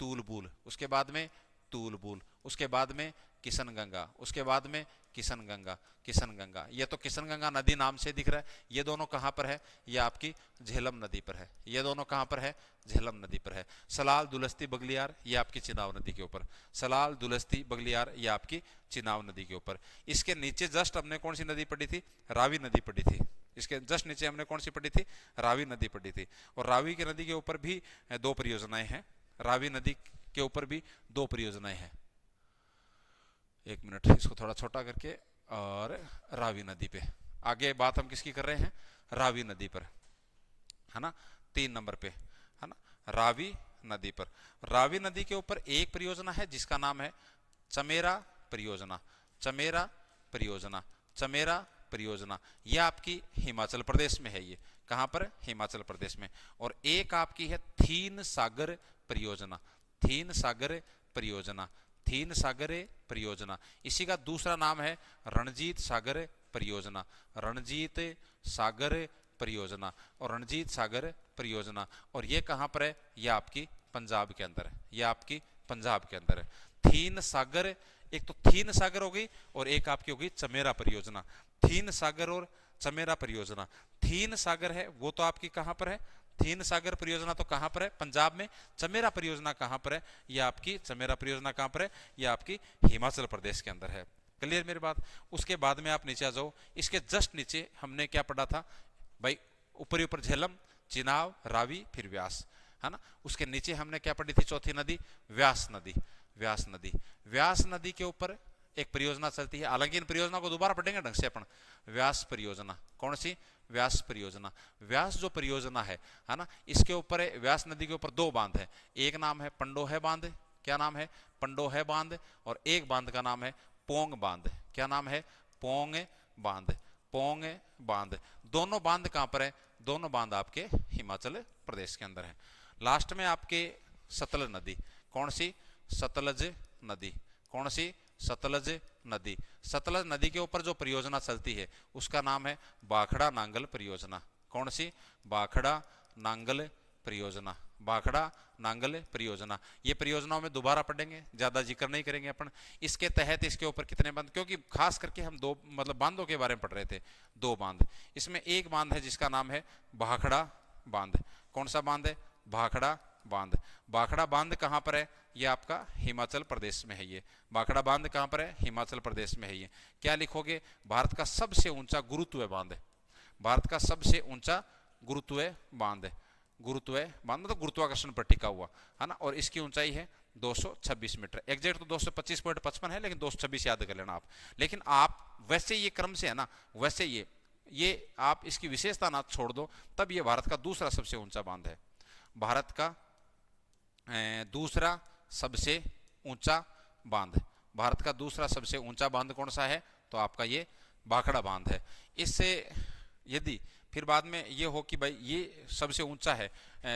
तूलबुल, उसके बाद में तूलबुल, उसके बाद में किशन गंगा, उसके बाद में किशन गंगा। किशन गंगा, ये तो किशन गंगा नदी नाम से दिख रहा है। ये दोनों कहां पर है? ये आपकी झेलम नदी पर है। ये दोनों कहां पर है? झेलम नदी पर है। सलाल दुलहस्ती बगलियार ये आपकी चिनाव नदी के ऊपर। सलाल दुलहस्ती बगलियार ये आपकी चिनाव नदी के ऊपर। इसके नीचे जस्ट हमने कौन सी नदी पढ़ी थी? रावी नदी पढ़ी थी। इसके जस्ट नीचे हमने कौन सी पढ़ी थी? रावी नदी पढ़ी थी। और रावी की नदी के ऊपर भी 2 परियोजनाएं हैं। रावी नदी के ऊपर भी 2 परियोजनाएं हैं। एक मिनट, इसको थोड़ा छोटा करके। और रावी नदी पे आगे बात हम किसकी कर रहे हैं? रावी नदी पर, है ना? 3 नंबर पे, है ना, रावी नदी पर। रावी नदी के ऊपर एक परियोजना है जिसका नाम है चमेरा परियोजना। चमेरा परियोजना, चमेरा परियोजना, ये आपकी हिमाचल प्रदेश में है। ये कहां पर? हिमाचल प्रदेश में। और एक आपकी है थीन सागर परियोजना। थीन सागर परियोजना, थीन सागर परियोजना। इसी का दूसरा नाम है रणजीत सागर परियोजना। रणजीत सागर परियोजना और रणजीत सागर परियोजना। और ये कहां पर है? ये आपकी पंजाब के अंदर है। ये आपकी पंजाब के अंदर है। थीन सागर, एक तो थीन सागर हो गई और एक आपकी हो गई चमेरा परियोजना। थीन सागर और चमेरा परियोजना। थीन सागर है वो तो आपकी कहां पर है? थीन सागर परियोजना तो कहां पर है? पंजाब में। चमेरा परियोजना कहां पर है? ये आपकी चमेरा परियोजना कहां पर है? ये आपकी हिमाचल प्रदेश के अंदर है। क्लियर मेरी बात? उसके बाद में आप नीचे आ जाओ, इसके जस्ट नीचे हमने क्या पढ़ा था भाई? ऊपर ऊपर झेलम, चिनाब, रावी, फिर व्यास, है ना। उसके नीचे हमने क्या पढ़ी थी? चौथी नदी व्यास नदी। व्यास नदी, व्यास नदी के ऊपर एक परियोजना चलती है। हालांकि इन परियोजना को दोबारा पढ़ेंगे ढंग से अपन। व्यास परियोजना, कौन सी? व्यास परियोजना। व्यास जो परियोजना है ना, इसके ऊपर है, व्यास नदी के ऊपर 2 बांध है। एक नाम है पंडोह बांध। क्या नाम है? पंडोह बांध। और एक बांध का नाम है पोंग बांध। क्या नाम है? पोंग बांध। पोंग बांध। दोनों बांध कहां पर है? दोनों बांध आपके हिमाचल प्रदेश के अंदर है। लास्ट में आपके सतलज नदी, कौन सी? सतलज नदी। कौन सी? सतलज नदी। सतलज नदी के ऊपर जो परियोजना चलती है उसका नाम है भाखड़ा नांगल परियोजना। कौन सी? भाखड़ा नांगल परियोजना। भाखड़ा नांगल परियोजना। ये परियोजनाओं में दोबारा पढ़ेंगे, ज्यादा जिक्र नहीं करेंगे अपन। इसके तहत इसके ऊपर कितने बांध, क्योंकि खास करके हम 2 मतलब बांधों के बारे में पढ़ रहे थे। 2 बांध। इसमें एक बांध है जिसका नाम है भाखड़ा बांध। कौन सा बांध है? भाखड़ा बांध। भाखड़ा बांध कहां पर है? ये आपका हिमाचल प्रदेश में है। ये भाखड़ा बांध कहां पर है? हिमाचल प्रदेश में है। ये क्या लिखोगे? भारत का सबसे ऊंचा गुरुत्व बांध है। भारत का सबसे ऊंचा गुरुत्व बांध है। गुरुत्व बांध मतलब गुरुत्वाकर्षण पर टिका हुआ, है ना। और इसकी ऊंचाई है 226 मीटर। एग्जैक्ट तो 225.55 है, लेकिन 226 याद कर लेना आप। लेकिन आप वैसे ये क्रम से है ना, वैसे ये आप इसकी विशेषता ना छोड़ दो, तब ये भारत का दूसरा सबसे ऊंचा बांध है। भारत का दूसरा सबसे ऊंचा बांध। भारत का दूसरा सबसे ऊंचा बांध कौन सा है? तो आपका ये भाखड़ा बांध है। इससे यदि फिर बाद में ये हो कि भाई ये सबसे ऊंचा है,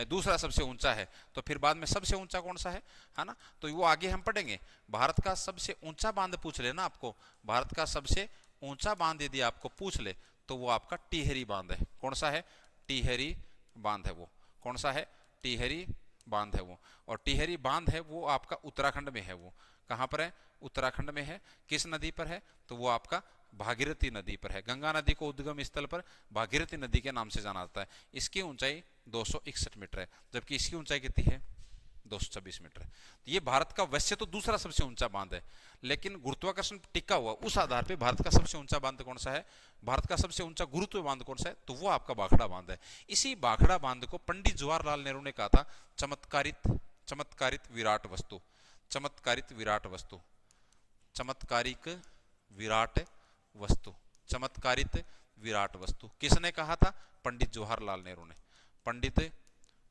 दूसरा सबसे ऊंचा है, तो फिर बाद में सबसे ऊंचा कौन सा है ना, तो वो आगे हम पढ़ेंगे। भारत का सबसे ऊंचा बांध पूछ ले ना आपको, भारत का सबसे ऊंचा बांध यदि आपको पूछ ले तो वो आपका टिहरी बांध है। कौन सा है? टिहरी बांध है वो। कौन सा है? टिहरी बांध है वो। और टिहरी बांध है वो आपका उत्तराखंड में है। वो कहां पर है? उत्तराखंड में है। किस नदी पर है? तो वो आपका भागीरथी नदी पर है। गंगा नदी को उद्गम स्थल पर भागीरथी नदी के नाम से जाना जाता है। इसकी ऊंचाई 261 मीटर है, जबकि इसकी ऊंचाई कितनी है? 226 मीटर है। तो ये भारत का वैसे तो दूसरा सबसे ऊंचा बांध है, लेकिन गुरुत्वाकर्षण टिका हुआ उस आधार पे भारत का सबसे ऊंचा बांध कौन सा है? भारत का सबसे ऊंचा गुरुत्व बांध कौन सा है? तो वो आपका भाखड़ा बांध है। इसी भाखड़ा बांध को पंडित जवाहरलाल नेहरू ने कहा था चमत्कारित विराट वस्तु। चमत्कारित विराट वस्तु। चमत्कारिक विराट वस्तु। चमत्कारित विराट वस्तु किसने कहा था? पंडित जवाहरलाल नेहरू ने। पंडित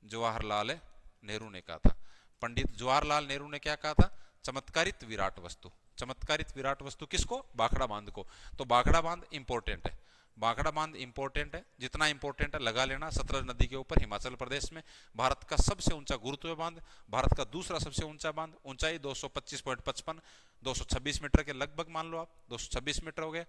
जवाहरलाल नेहरू ने कहा था। पंडित जवाहरलाल नेहरू ने क्या कहा था? चमत्कारित विराट वस्तु। चमत्कारित विराट वस्तु किसको? भाखड़ा बांध को। तो भाखड़ा बांध इंपॉर्टेंट है। भाखड़ा बांध इंपॉर्टेंट है, जितना इंपॉर्टेंट है लगा लेना। सतलज नदी के ऊपर हिमाचल प्रदेश में भारत का सबसे ऊंचा गुरुत्व बांध, भारत का दूसरा सबसे ऊंचा बांध, ऊंचाई 225.55 226 मीटर के लगभग मान लो आप, 226 मीटर हो गए।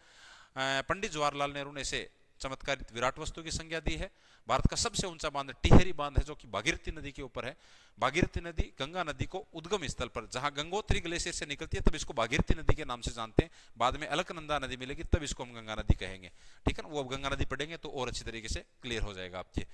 पंडित जवाहरलाल नेहरू ने इसे चमत्कारित विराट वस्तु की संज्ञा दी है। भारत का सबसे ऊंचा बांध टिहरी बांध है, जो कि भागीरथी नदी के ऊपर है। भागीरथी नदी गंगा नदी को उद्गम स्थल पर, जहां गंगोत्री ग्लेशियर से निकलती है, तब इसको भागीरथी नदी के नाम से जानते हैं। बाद में अलकनंदा नदी मिलेगी तब इसको हम गंगा नदी कहेंगे। ठीक है ना, वो अब गंगा नदी पढ़ेंगे तो और अच्छी तरीके से क्लियर हो जाएगा आपके।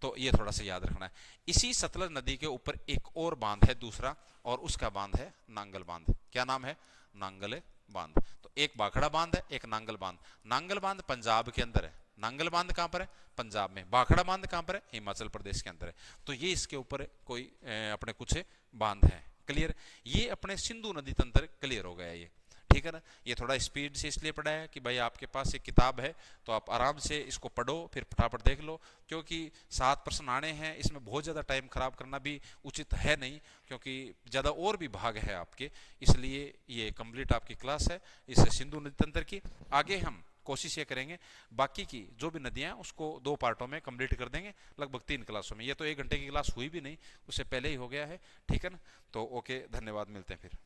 तो ये थोड़ा सा याद रखना है। इसी सतलज नदी के ऊपर एक और बांध है दूसरा, और उसका बांध है नांगल बांध। क्या नाम है? नांगल बांध। तो एक भाखड़ा बांध है, एक नांगल बांध। नांगल बांध पंजाब के अंदर है। नांगल बांध कहां पर है? पंजाब में। भाखड़ा बांध कहां पर है? हिमाचल प्रदेश के अंदर है। तो ये इसके ऊपर कोई अपने कुछ बांध है। क्लियर? ये अपने सिंधु नदी तंत्र क्लियर हो गया ये। ठीक है ना। ये थोड़ा स्पीड से इसलिए पढ़ा है कि भाई आपके पास एक किताब है तो आप आराम से इसको पढ़ो, फिर फटाफट देख लो, क्योंकि 7 प्रश्न आने हैं, इसमें बहुत ज़्यादा टाइम खराब करना भी उचित है नहीं, क्योंकि ज़्यादा और भी भाग है आपके, इसलिए ये कंप्लीट आपकी क्लास है इस सिंधु नदी तंत्र की। आगे हम कोशिश ये करेंगे बाकी की जो भी नदियां हैं उसको 2 पार्टों में कंप्लीट कर देंगे, लगभग 3 क्लासों में। ये तो 1 घंटे की क्लास हुई भी नहीं, उससे पहले ही हो गया है, ठीक है ना। तो ओके, धन्यवाद, मिलते हैं फिर।